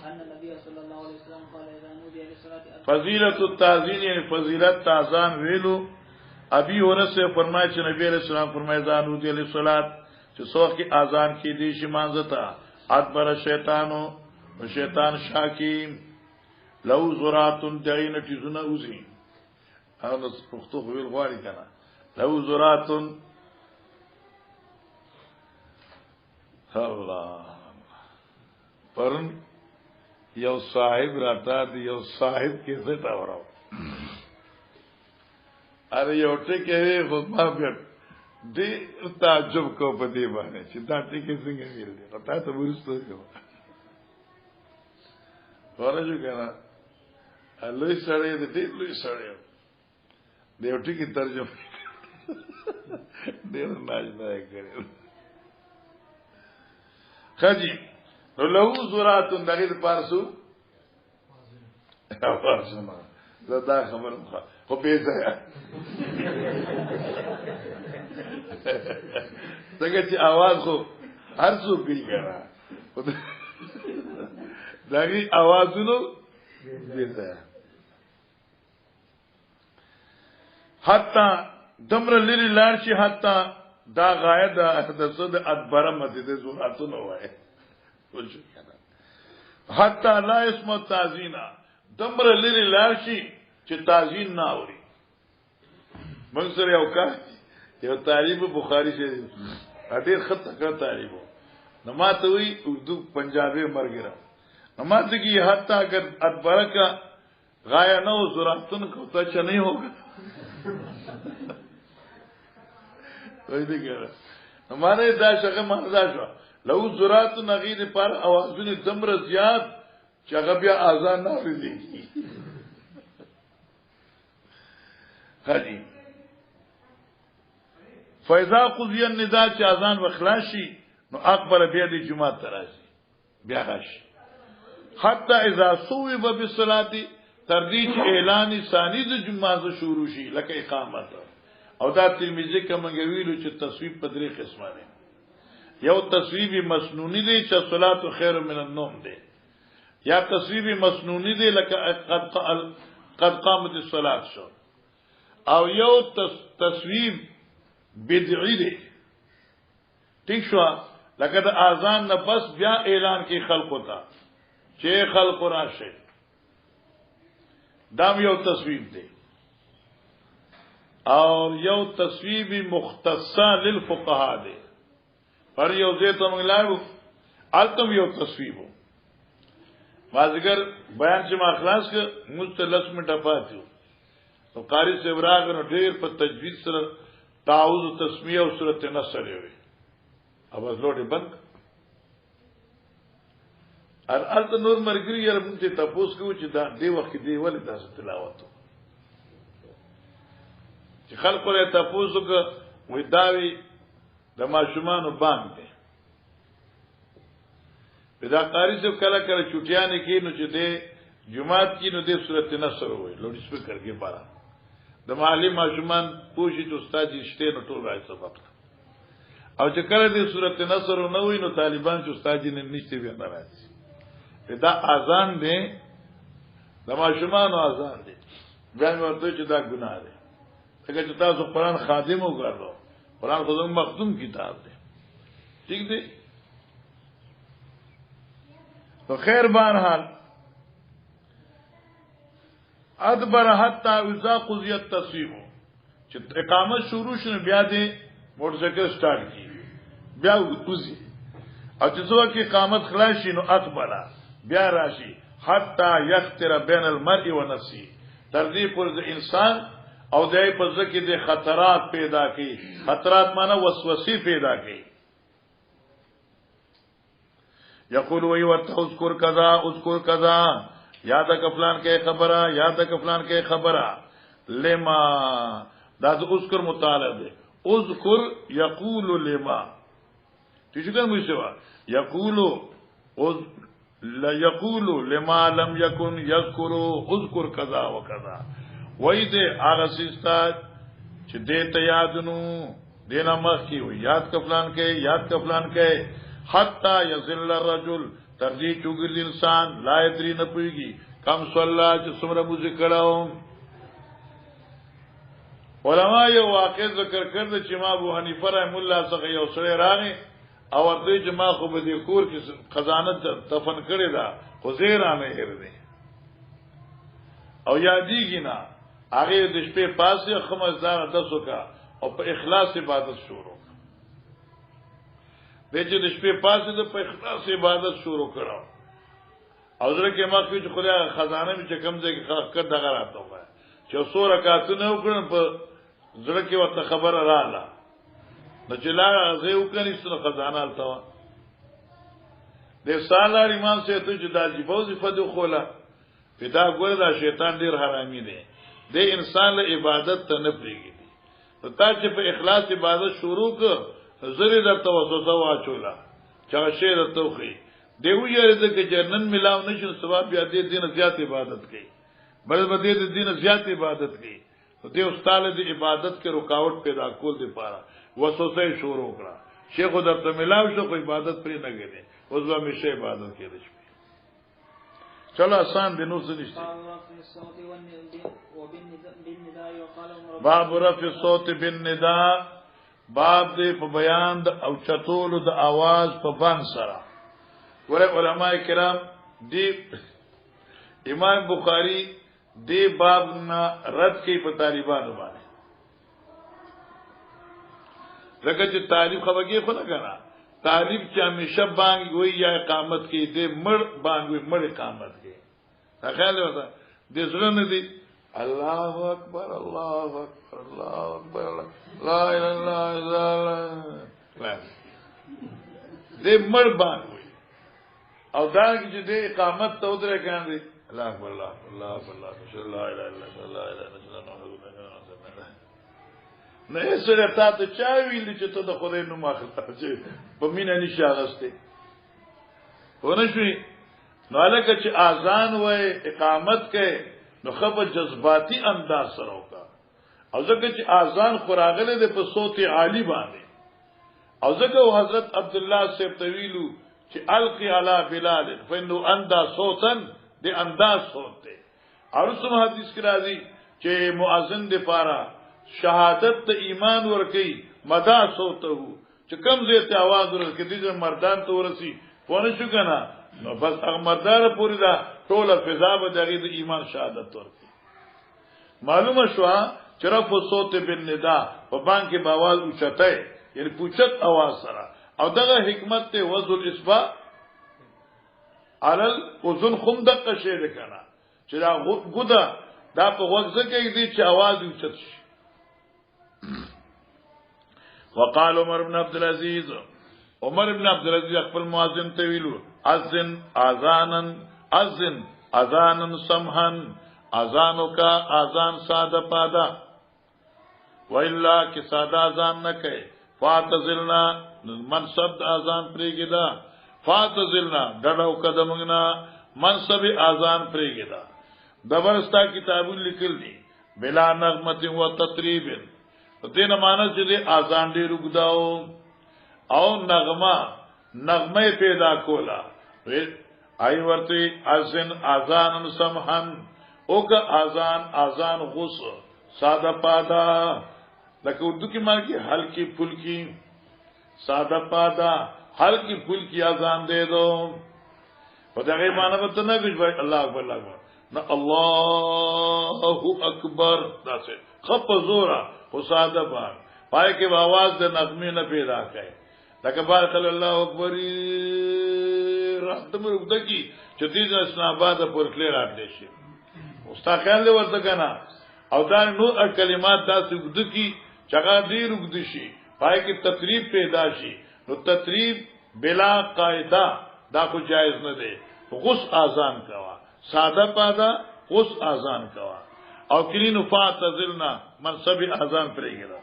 [SPEAKER 2] ان النبي صلى الله عليه وسلم قال اذا نودي للصلاه
[SPEAKER 1] فضیلت التاذین یعنی فضیلت اذان ویلو ابي هريره سے فرمایي چې نبی علیہ السلام فرمایي اذا نودي للصلاه چې څوک کی اذان کی دی شي مانځتا ادبر شیطانو شیطان شاکی لو زراتن دعین تیزونه اوزی او نو پختو ویل غواړي کنه لو زراتن الله پرن یو صاحب راتا دی یو صاحب کیسه تا وراو اره یو ټکی خو ما بیا دی تعجب کو په دی باندې چې دا ټکی څنګه ویل دي راته ته ورستو یو ورجو کنه لوی سړی دی لوی سړی دی یو ټکی ترجمه ډیر ناجنه کړی خجی نو له زوراتون دغه پارسو پارسو ما زدا خبر خو به ځای څنګه چې आवाज خو هر څوک کوي کنه دغه आवाजونو به ځای حتی دمر لری لار شي حتی دا غایه د احدث د ادبره مسجد زوراتونو وای ولڅ کنه حتی لا اسم تعزینا دمر لری لارشي چې تعزین نه اوري موږ سره یو کا یو تعریف بخاری شریف ډېر خطه کړ تعریف نو ماته وی اردو پنجابی مرګره نو ماته کی حتی اگر ادبره کا غایه نو زوراتون کو ته چ نه ہوگا وای دې ګره ہمارے دا شغه مردا شو لو زرات نغید پر اوازونه دمر زیاد چغه بیا اذان نه ورځي خدي فاذا قضي النداء چې اذان وخلاشي نو اکبر بیا د جمعه تراشي بیا راشي حتی اذا صوب بالصلاه تردید اعلان ثانی د جمعه شروع شي لکه اقامت او دا ترمذی کوم ویلو چې تصویب په درې قسمه ده یو تصویب مسنونی دی چې صلات خیر من النوم دی یا تصویب مسنونی دی لکه قد قامت الصلاه شو او یو تصویب بدعی دی ٹھیک شو لکه د اذان نه بس بیا اعلان کی خلق ہوتا چې خلق راشه دام یو تصویب دی اور یو تصویب مختصه للفقهاء دی پر یو زیته موږ لاړو التم یو تصویب مازګر بیان چې ما خلاص ک مستلس منټه پاتو او قاری سے ابراغ نو ډیر په تجوید سره تعوذ تسمیه او سورۃ النصر وي اواز لوټه بند الت نور مرګری یې موږ ته تاسو کو چې دا دی وخت دی ولې تاسو تلاوت چې خلق له تاسو کو وې داوی د ماشومان باندې پیدا قاری سے کله کله چټیانه کې نو چې دې جمعات کې نو دې سورۃ النصر وې لوډ سپیکر کې پاره د محلي ماشومان پوښي چې استاد یې شته نو ټول راځي سبب او چې کله دې سورۃ النصر نو وې نو طالبان چې استاد یې نشته بیا ناراضي دا اذان دی د ماشومان اذان دی ځان ورته چې دا ګناه دی لکه چې تاسو قرآن خادم وګرځو قرآن خو زموږ مخدوم کتاب دی ٹھیک دی تو خیر بہرحال ادبر حتی اذا قضیت تصویب چې اقامت شروع شنه بیا دې موټر سایکل سٹارټ کی بیا وځي او چې څو کې اقامت خلاص شي نو اقبل بیا راشي حتی یختر بین المرء و نفسه تر دې پر انسان او دای په ځکه د خطرات پیدا کی خطرات معنی وسوسې پیدا کی یقول وی وتذكر کذا اذكر کذا یاد کفلان کې خبره یاد کفلان کې خبره لما دا اذكر مطالب ہے اذكر یقول لما تشکر مشوا یقول لا یقول لما لم يكن يذكر اذكر كذا وكذا وای دې هغه سستا چې دې ته یادونو دینا مخ کی یاد کفلان کې حتا یذل الرجل ترجی چوغل انسان لا یدری نه پويږي کم صلا چې څومره موزه کړهو علماء یو واقع ذکر کړل چې ما ابو حنیفه رحم الله څخه یو سره راغی او ورته چې ما خو به دې کور کې خزانه دفن کړی دا خو زیرانه هر دی او یادېږي نه هغه د شپې پاسه خمسدار دسو کا او په اخلاص عبادت شروع د چې د شپې پاسه د په اخلاص عبادت شروع کړو او زره کې ما چې خدای خزانه می چې کم ځای کې کړ دغه راته وای چې څو رکعاتونه وکړم په زړه کې ورته خبره رااله نو چې لا زه وکړم څو خزانه التوا د سالار امام سے ته چې د وظیفه د خوله پیدا ګور دا شیطان ډیر حرامي دی د انسان له عبادت ته نه پریږي نو تا چې په اخلاص عبادت شروع کړ زری درته وسوسه واچولا چا شی درته خو دیو یې د جنن ملاو نشو ثواب بیا دې دین زیات عبادت کوي بل به دې دین زیات عبادت کوي نو دې استاد دې عبادت کې رکاوټ پیدا کول دي پاره وسوسه شروع کړه شیخ درته ملاو شو خو عبادت پرې نه غوړي اوس به مشه عبادت کې دي چلو آسان دي نو څه نشته باب رفع الصوت بالنداء باب دې په بیان د او چتول د आवाज په بان سره ور علماء کرام دی امام بخاری دی باب نه رد کوي په طالبانو باندې لکه چې تعریف خبرګي خو نه کړه تعریف چې همیشه باندې وي یا اقامت کې دې مړ باندې مړ اقامت کې خیال وته دې زړه نه دي الله اکبر الله اکبر الله اکبر لا اله الا الله دې مړ باندې او دا چې دې اقامت ته ودرې کاندي الله اکبر الله الله الله لا اله الا الله لا اله الا الله نه سره تاسو چا ویل چې ته د خدای نوم اخلې چې په مینه نشي اغسته ونه شي نو الکه چې اذان وای اقامت کې نو خبر جذباتي انداز سره وکا او ځکه چې اذان خوراغله د په صوت عالی باندې او ځکه حضرت عبد الله سے طویلو چې القي علی بلال فانه اندا صوتا د انداز صوت دی او سم حدیث کې راځي چې مؤذن د پاره شهادت ته ایمان ورکي مدا صوته چې کم زه ته आवाज ورکړي دي مردان ته ورسي پونه شو کنه نو بس هغه مردار پوری دا ټوله فضا به دغه د ایمان شهادت ورکي معلومه شو چې رف صوت بالنداء په باندې په आवाज اوچته یعنی پوچت आवाज سره او دغه حکمت ته وذل اسبا علل اذن خندق شه ده کنه چې دا ګودا دا په وګزه کې دي چې आवाज اوچت شي وقال عمر بن عبد العزيز خپل مؤذن ته ویلو اذن اذانا سمحن اذانو کا اذان ساده پادا وإلا کہ ساده اذان نہ کہے فاتزلنا منصب اذان پریګدا فاتزلنا ډډو قدمنا منصب اذان پریګدا دبرستا کتابونه لیکل دي بلا نغمت و تطریب دین مانس چې اذان دې رګداو او نغمه پیدا کولا ای ورته اذن اذان سمحن او که اذان غص سادہ پادا لکه اردو کی مان کی ہلکی پھلکی سادہ پادا ہلکی پھلکی اذان دے دو خدا کے معنی بتا نہ کچھ بھائی اللہ اکبر اللہ اکبر نہ اللہ اکبر دا سے خپ زورا وہ سادہ بار پائے کہ آواز دے نغمے نہ پیدا کرے لیکن بار خل اللہ اکبر رات میں رکتا کی چتیز اسلام آباد پر کلے رات لیشی استا خیال لے ورطا کنا او دار نو کلمات دا سے رکتا کی چگا دی رکتا شی پائے کہ تطریب پیدا شی نو تطریب بلا قاعدہ دا کو جائز نہ دے غس آزان کوا سادہ پادا غس آزان کوا او کلی نفات ازلنا منصب آزان پرے گرا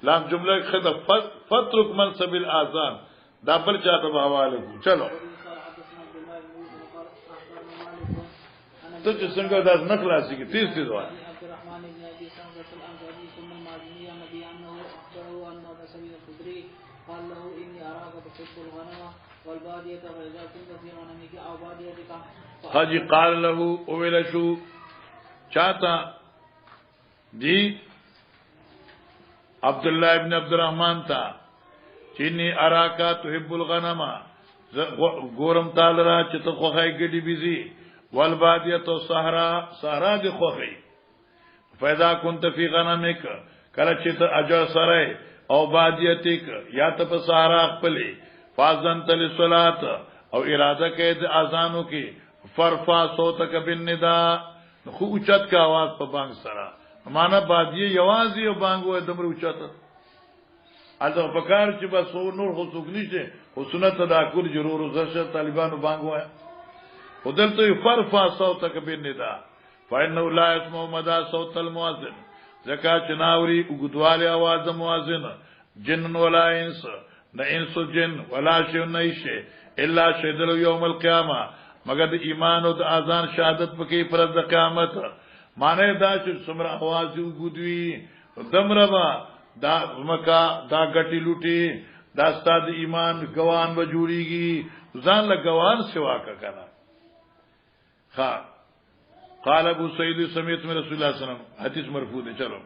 [SPEAKER 1] لام جملہ خدا فترک منصب الآزان دا بل چاہتا بحوالے کو چلو تو جسنگا دا نخلاسی کی تیس تیز وانی
[SPEAKER 2] قال له إني أراك تحب الغنم والبادية فإذا كنت في غنمك أو باديتك
[SPEAKER 1] حاجی قال له اویلشو چاہتا دی عبداللہ ابن عبد الرحمن تا چینی اراکا تحب الغنم گورم تالرا چتا خوخائی گڑی بیزی والبادیت و سہرا دی خوخائی فیدا کنت فی غنمک کلا چتا اجر سرائی او بادیتک یا تپ سہرا اقبلی فازنت للصلاة او ارادہ قید آزانو کی فرفا صوتک بالندا خو اچت کا آواز پا بانگ سرا مانا بادیه یوازی او بانگو دمر اچت التا پکار چی با سو نور خو سکنی چه خو سنت تداکر جرور و زرشت طالبانو بانگو ہے خودل تو فرفا صوتک بالندا فإنه لا يسمع مدى صوت المؤذن زکا چناوری اگدوال آواز موازن جن ولا انس نہ انس جن ولا شیء نہ الا شهد یوم القیامه مگر ایمان او اذان شهادت پکې پر د قیامت معنی دا چې سمرا आवाज وګدوي دمرما دا مکا دا غټي لوټي دا ستاد ایمان گوان و جوړيږي ځان له گوان سوا کا کنه ها قال ابو سعید سمعت من رسول الله صلی الله علیه وسلم حدیث مرفوع ہے چلو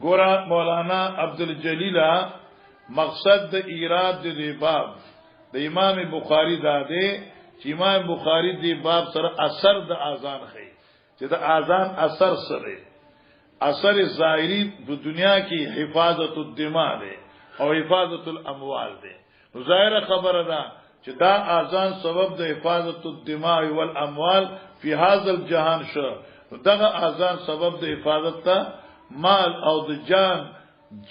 [SPEAKER 1] گورا مولانا عبدالجلیل مقصد د ایراد دی باب د امام بخاری دا دی چې امام بخاری دی باب سره اثر د اذان خي چې د اذان اثر سره اثر ظاهری د دنیا کې حفاظت الدماء دی او حفاظت الاموال دی ظاهر خبره ده چې دا اذان سبب د حفاظت الدماء والاموال فی هذا الجهان شو دغه اذان سبب د حفاظت ته مال او د جان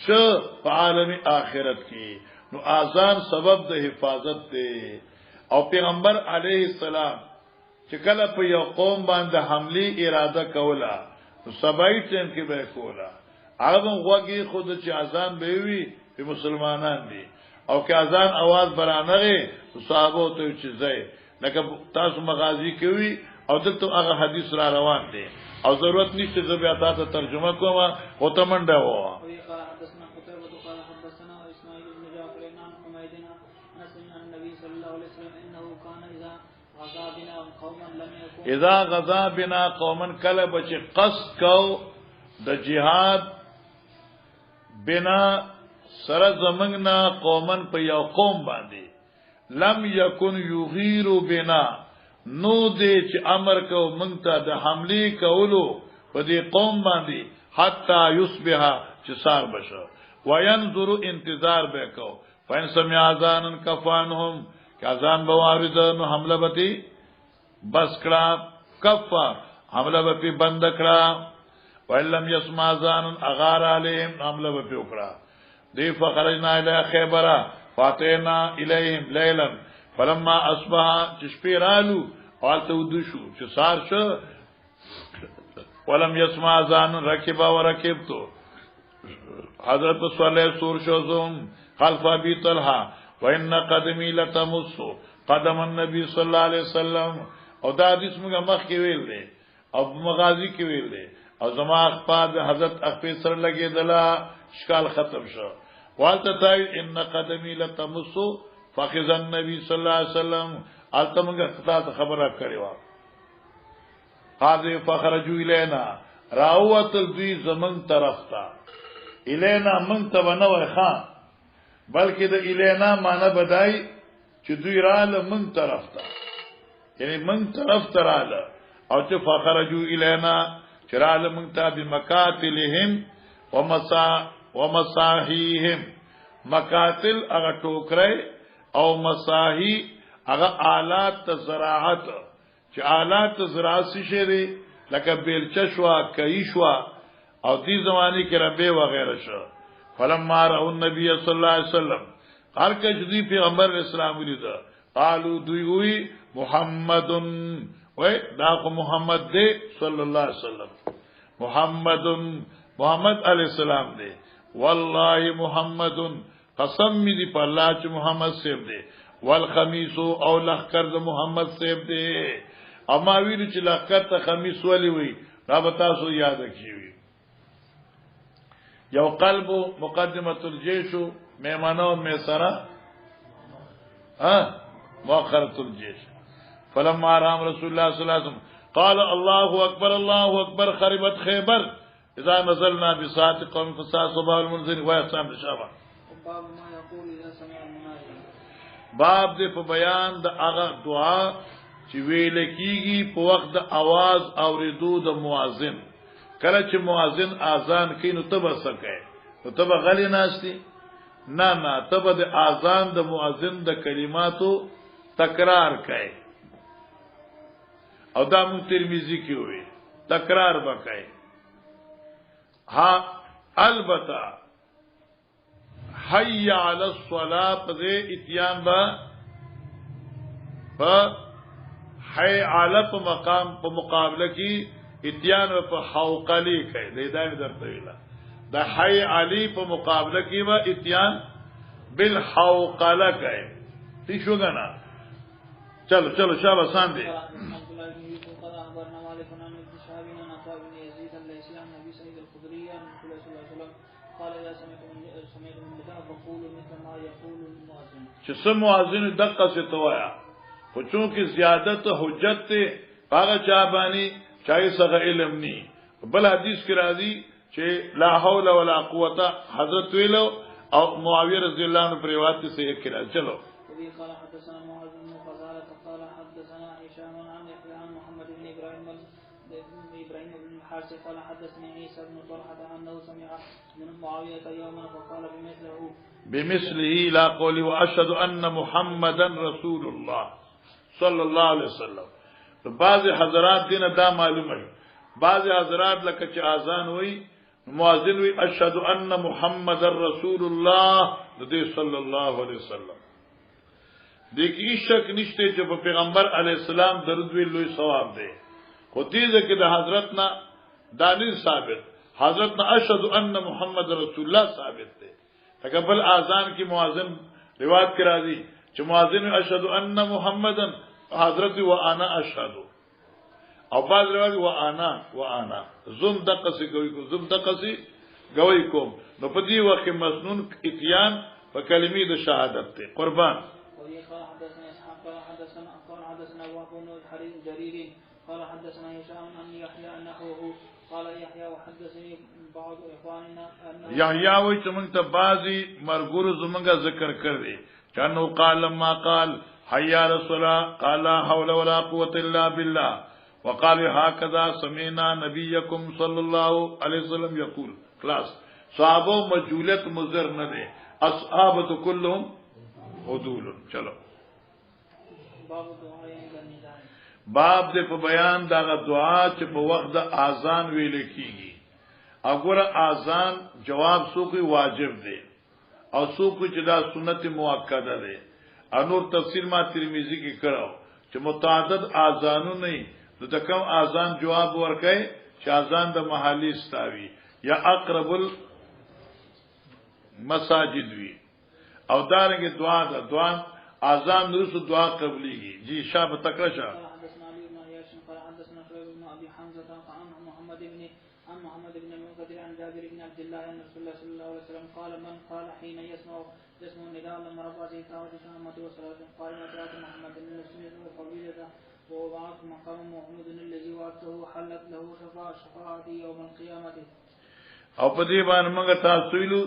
[SPEAKER 1] چې په عالم آخرت کې نو اذان سبب د حفاظت دی او پیغمبر علیه السلام چې کله په یو قوم باندې حمله اراده کوله نو سبای ټیم کې به کوله هغه وګي خود چې اذان به وي په مسلمانان دي او که اذان आवाज برانغه صحابه ته چې ځای لکه تاسو مغازی کوي او دلته هغه حدیث را روان دي او ضرورت نشته چې بیا تاسو ترجمه کوم او ته منډه و اذا غزا بنا قوما کلب چې قصد کو د جهاد بنا سره زمنګنا قومن په یو قوم باندې لم یکن یغیر بنا نو دې چې امر کو مونږ ته د حمله کولو په دې قوم باندې حتا یصبح چې سار بشو وینظر انتظار وکاو فین سمع اذان کفانهم کاذان بوارد نو حمله بتی بس کړه کفا حمله به بند کړه ولم يسمع اذان اغار عليهم حمله به وکړه دی فخرجنا الى خیبر فاتینا الیهم لیلا فلما اصبح چشپیرالو حالت ودشو چې سار شو ولم يسمع اذان ركب وركبتو حضرت صلی الله سور شوزم خلف ابي طلحه وان قدمي لتمس قدم النبي صلی الله علیه وسلم او دا حدیث موږ مخ کې ویل دي او مغازی کې ویل دي او زما اخپاد حضرت اخپی سر لګې دلا شکال ختم شو والته تای ان قدمی لتمس فخذ النبي صلی الله علیه وسلم التمغه تاسو خبره کړی و قاضي فخرجوا الینا راوت دوی زمن طرف تا الینا من تبنو خان بلکې د الینا معنی بدای چې دوی رااله من طرف تا یعنی من طرف تراله او چې فخرجوا الینا چراله من ته بمقاتلهم ومصاحيهم مقاتل هغه ټوکرای او مصاحي هغه آلات زراعت چې آلات زراعت شي دي لکه بیلچه شوا کای شوا او دې زمانه کې ربه وغیرہ شو فلما راو النبي صلی الله علیه وسلم هر کله چې پیغمبر اسلام ولید قالو دوی وی محمد وای دا محمد دی صلی الله علیه وسلم محمد علیہ السلام دی والله محمد قسم می دی په الله چې محمد سیب دی والخمیس او لخر د محمد سیب دی اما ویل چې لخر ته خمیس ولی وی را به تاسو یاد کیوي یو قلب مقدمه الجيش میمنه میسره مؤخره الجيش فلما رام رسول الله صلی الله علیه وسلم قال الله اکبر خربت خیبر اذا نزلنا بساعه قوم فساء صباح المنذر ويسام الشعب
[SPEAKER 2] باب ما يقول اذا سمع المنادي
[SPEAKER 1] باب دې په بیان د هغه دعا چې ویل کیږي په وخت د आवाज اوریدو د مؤذن کله چې مؤذن اذان کوي نو تب سکه نو تب غلی ناشتي نه تب د اذان د مؤذن د کلماتو تکرار کوي او دا مون ترمذی کی ہوئی تکرار وکای ها البته حي على الصلاه په اتیان با حي على په مقام په مقابله کی اتیان په حوقلی کوي لیدای درته ویلا دا حي علی په مقابله کی و اتیان بالحوقله کوي تی شو غنا چلو شابه سان دي
[SPEAKER 2] قال اذا سمعتم النداء فقولوا مثل ما يقول المؤذن
[SPEAKER 1] چې سم مؤذن دقه څه توایا خو چونکه زیادت حجت ته هغه چا باندې چای څنګه علم ني بل حدیث کې راځي چې لا حول ولا قوه حضرت ویلو او معاویه رضی الله عنه پر روایت سے ایک کرا چلو
[SPEAKER 2] قال حدثنا معاذ بن فضالة قال حدثنا هشام عن يحيى عن محمد بن ابراهيم بن الحارث قال حدثني عيسى بن طلحة انه سمع من معاوية يوما فقال
[SPEAKER 1] بمثله لا قولي واشهد ان محمدا رسول الله صلى الله عليه وسلم. بعض حضرات دین دا معلومه بعض حضرات لکه چې اذان وای مؤذن وی اشهد ان محمد رسول الله د صلی الله علیه وسلم د کی شک نشته چې په پیغمبر علی السلام درود وی لوی ثواب دی خو دې ځکه د حضرت نه دلیل ثابت حضرت نه اشهد ان محمد رسول الله ثابت دی تکبل اذان کی مؤذن روایت کرا دی چې مؤذن اشهد ان محمدن حضرت وانا اشهد او بعض روایت وانا زم دقسی گوی کوم نو په دې وخت مسنون اتیان په کلمې د شهادت ته قربان
[SPEAKER 2] قال حدثنا هشام عن يحيى انه قال يحيى وحدثني بعض اخواننا
[SPEAKER 1] يحيى وي چې موږ ته بعضي مرګورو زمونږه ذکر کړی چانو قال ما قال حي على الصلاه قال لا حول ولا قوه الا بالله وقال هكذا سمعنا نبيكم صلى الله عليه وسلم يقول خلاص صحابه مجهولت مضر نه دي اصحابته كلهم عدول چلو باب دې په بیان دا دعا چې په وخت د اذان ویل کیږي اګوره اذان جواب سوکي واجب دی او سوکي چې دا سنت مؤکده دی انور تفسیر ما ترمذی کې کړو چې متعدد اذانو نه د کم اذان جواب ورکړي چې اذان د محلي استاوي یا اقرب المساجد وی او دارنګه دعا ده دعا اذان نرسو دعا قبليږي جی شاب تکرشا
[SPEAKER 2] عن محمد بن المنكدر عن جابر بن عبد الله ان رسول الله صلى الله عليه وسلم قال من قال حين يسمع النداء لما رفع به دعوة الشهامة والصلاة قال ما دعوة محمد بن المسلمين وقبيلته ووضعت مقام محمود الذي وعدته حلت له شفاعتي يوم القيامة.
[SPEAKER 1] او په دې باندې موږ تاسو ویلو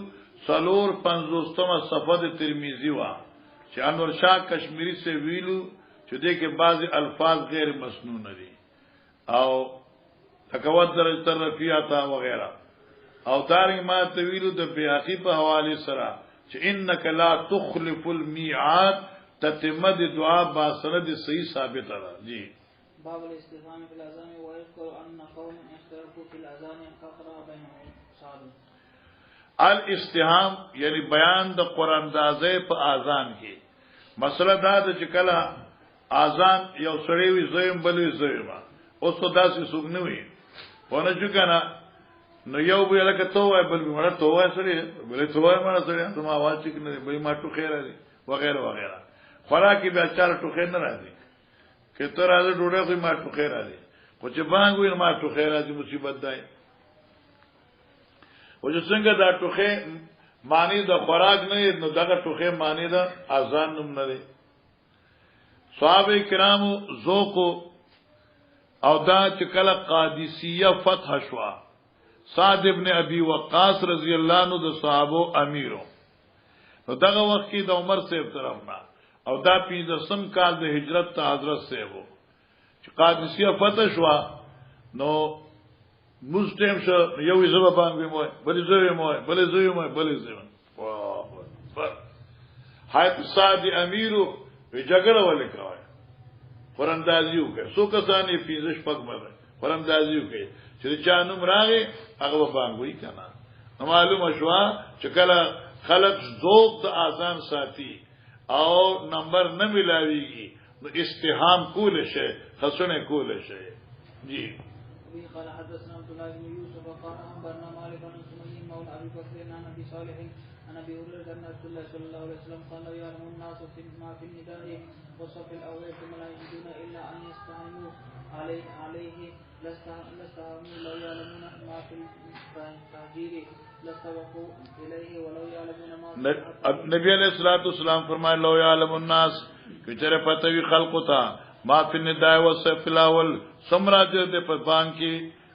[SPEAKER 1] څلور 50مه صفحه د ترمذی وا چې انور شاه کشمیری سے ویلو چې دې کې بعضی الفاظ غیر مسنون دي او تکوت درجه رفیعه وغیرہ او دارنګ ما ته ویلو د بیاقی په حواله سره چې انک لا تخلف الميعاد تتمد دعا با سند صحیح ثابت ده. جی
[SPEAKER 2] باب الاستفهام في الاذان ويذكر ان قوم اختلفوا في الاذان فقرا بينهم صاد.
[SPEAKER 1] الاستهام یعنی بیان د قران اندازې په اذان کې مسله دا ده چې کله اذان یو سړی وي زویم بلوي زویما اوس په داسې سوق نه وي ونه چې کنه نو یو به لکه تو وای بل به مړ تو وای سړی بل تو وای مړ سړی ته ما واچ کې نه به ما ټو خیر دي وغیرہ وغیرہ خوراکي به چار ټو خیر نه راځي که تر راځي ډوډۍ خو ما ټو خیر راځي خو چې باندې وي ما ټو خیر راځي مصیبت ده او چې څنګه دا ټوخه معنی د خوراک نه نو دغه ټوخه معنی د اذان نوم نه دی. صحابه کرامو ذوق او دا چې کله قادسیه فتح شوا سعد ابن ابي وقاص رضی الله عنه د صحابه امیرو نو دغه وخت کې د عمر صاحب طرفنا او دا 15 کال د هجرت ته حضرت صاحب چې قادسیه فتح شوا نو مستم شو یو زبا باندې مو بلې زوی مو بلې زوی مو بلې زوی واه اکبر حیات صاد امیرو وی جګړه ولیکوي ورندازیو کوي سو کسانې پیزش پک باندې ورندازیو کوي چې چا نوم راغی هغه باندې کنه معلومه شو چې کله خلق ذوق د اذان ساتي او نمبر نه ملاويږي نو استهام کول شي خصونه کول شي. جی
[SPEAKER 2] قال حدثنا عبد الله بن يوسف قال اخبرنا مالك بن سمي مولى ابي بكر عن ابي صالح عن ابي هريره ان رسول الله صلى الله عليه وسلم قال يعلم الناس ما في النداء والصف الاول ثم لا يجدون الا ان يستهموا عليه لاستهموا لو يعلمون ما في التهجير لاستبقوا اليه ولو يعلمون ما في
[SPEAKER 1] نبی علیہ الصلوۃ والسلام فرمائے لو يعلم الناس کہ چرے پتہ وی خلق تا ما فی النداء والصف الاول سمراج دے پر بان کی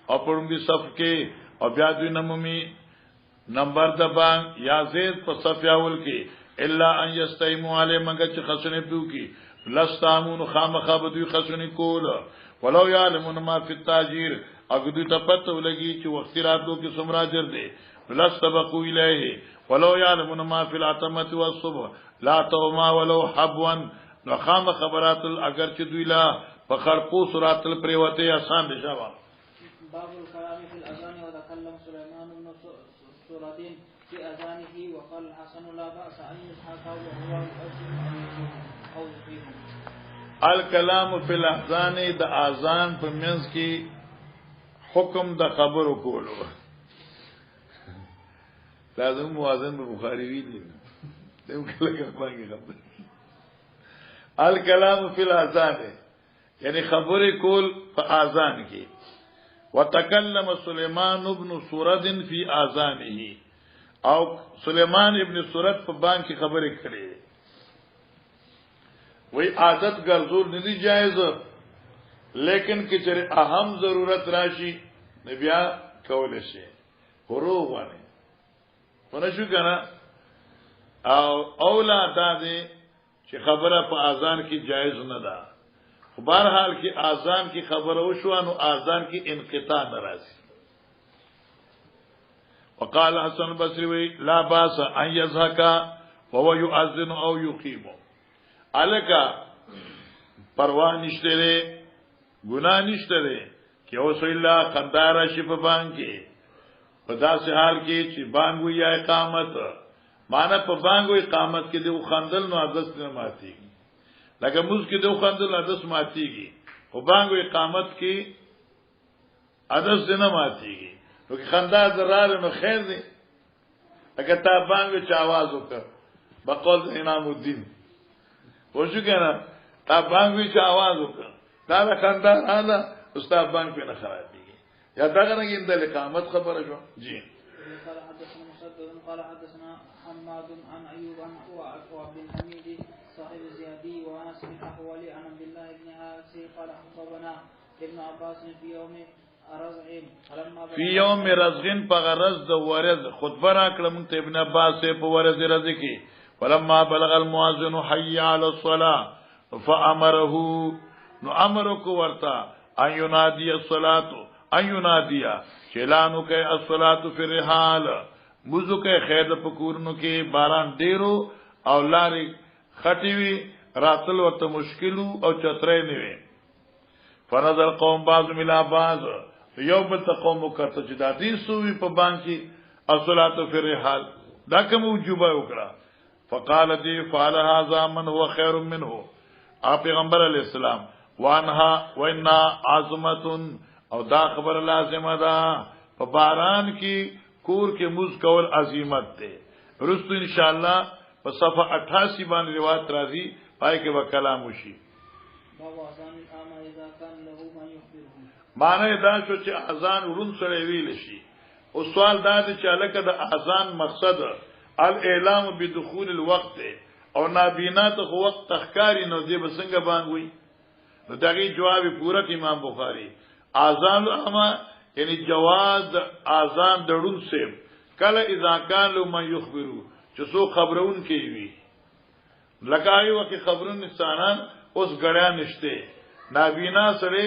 [SPEAKER 1] او پړمبي صف کې او بیا دوی نمومي نمبر د بان یا زید په صف اول کې الا ان یستیمو علی مگر چې خصنه پیو کې لستامون خامخاب دوی خصنه کول ولو یعلمون ما فی التاجیر اګ دوی ته پته ولګي چې وخت راتلو کې سمراج دے لستبقوا الیه ولو یعلمون ما فی العتمه والصبح لا توما ولو حبوا نو خام خبرات اگر چې دوی لا په خرقو سوراتل پریوته آسان دي شابه.
[SPEAKER 2] باب الكلام في الاذان وتكلم سليمان بن سرادين في اذانه وقال الحسن لا باس ان يسحق وهو الاسم او يقيم.
[SPEAKER 1] الكلام في الاذان د اذان په منځ کې حکم د خبرو کولو لازم موازن په بخاری ویلي دغه کله باندې خبر الکلام فی الاذان یعنی خبرې کول په اذان کې وتکلم سليمان ابن سرد فی اذانه او سليمان ابن سرد په بان کې خبرې کړې وی عادت ګرځول نه دی جایز لیکن کې چې اهم ضرورت راشي نبیا کول شي ورو باندې ونشو کنه او اولاد ده چې خبره په اذان کې جایز نه ده خو بهر حال کې اذان کې خبره وشو نو اذان کې انقطاع ناراضي. وقال حسن البصري لا باس ان يزهق وهو يؤذن او يقيم الکا پروا نشته لري ګناه نشته لري کې اوس الله قدار شي په باندې په داسې حال کې چې باندې یا اقامت معنا په باندې اقامت کې د خندل نو عادت نه ماتيږي لکه موږ کې د خندل عادت ماتيږي خو باندې اقامت کې عادت نه ماتيږي نو کې خندا ضرر نو خیر دی اګه تا باندې چا आवाज وکړ بقول انعام الدین وشو کنه تا باندې چا आवाज وکړ دا خندا اعلی استاد باندې نه خرابېږي یا دا غنګین د اقامت خبره شو. جی
[SPEAKER 2] قال حدثنا مسدد قال حدثنا حماد عن ايوب عن عبد الحميد صاحب الزيادي وانس بن احول عن عبد الله بن عاصم قال خطبنا ابن عباس في يوم رزع
[SPEAKER 1] في يوم رزغن پغرز د ورز خطبه را کړم ته ابن عباس په ورز رز کې ولما بلغ المؤذن حي على الصلاه فامره نو امر کو ورتا ان ينادي الصلاه ان ينادي چلانو کې الصلاه فی الرحال مزو کې خیر په کورنو کې باران ډیرو او لاري خټیوي راتل ورته مشکلو او چترې نیوي فرض القوم بعض ملا بعض یو بل تقوم وکړه چې د دې سوي په باندې الصلاه فی الرحال دا کوم وجوبه وکړه فقال دی فعل هذا من هو خير منه پیغمبر علیہ السلام وانها وانها عظمت او دا خبر لازمه ده په باران کې کور کې موز کول عظمت ده رستو ان شاء الله په صفحه 88 باندې روایت راځي پای کې وکلام وشي معنی دا شو چې اذان ورون سره ویل شي او سوال دا دی چې الکه د اذان مقصد الاعلام بدخول الوقت او نابینا ته وخت تخکاری نو دی بسنګ باندې نو دغه جواب پورا امام بخاری اذان اما یعنی جواز اذان دړون سے کله اذا کان لو من یخبرو چې سو خبرون کوي وی لکایو کې خبرون انسانان اوس غړیا نشته نابینا سره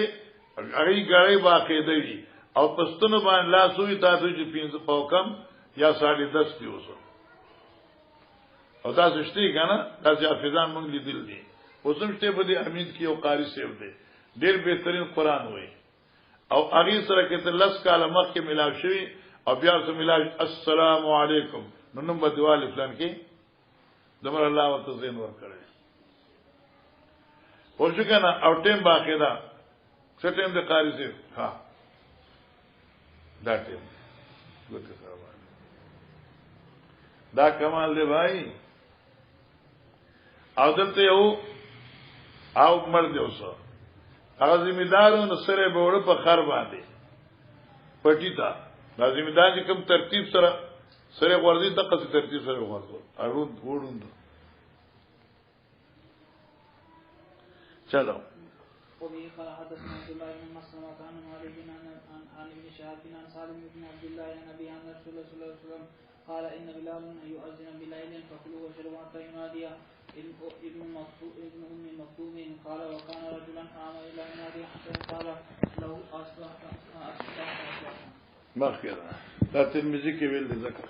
[SPEAKER 1] هغه غړی باقاعده وی او پښتون باندې لاسوي تاسو چې 5 پوکم یا 10.5 دیوسو او تاسو شتي کنه تاسو حافظان مونږ لیدل دي اوسم شته په دې امید کې او قاری سیو دي ډېر بهترین قران وای او هغه سره کې تلس کاله مخ کې ملاو شوی او بیا سره ملاو السلام علیکم نو نوم بدواله فلان کې دمر الله ورته زین ور کړی او شو کنه او ټیم باقاعده څټیم د قاری سیو ها دا ټیم ګوته دا کمال دی بھائی او دلته یو او مرد اوسه هغه ذمہدارونو سره به وړ په خر باندې پټی تا دا ذمہدار چې کوم ترتیب سره ورځي د قصې ترتیب سره ورځو اړوند وړوند چلو
[SPEAKER 2] وبه قال حدثنا عبد الله بن مسلمة عن مالك عن ابن شهاب عن سالم بن عبد الله عن ابي عن رسول الله صلى الله عليه وسلم قال ان بلال يؤذن بالليل فكلوا واشربوا حتى ينادي ابن ام مكتوم قال وكان رجلا اعمى الى ينادي حتى قال له اصبحت ما كده لا تلميذي کې ویل ذکر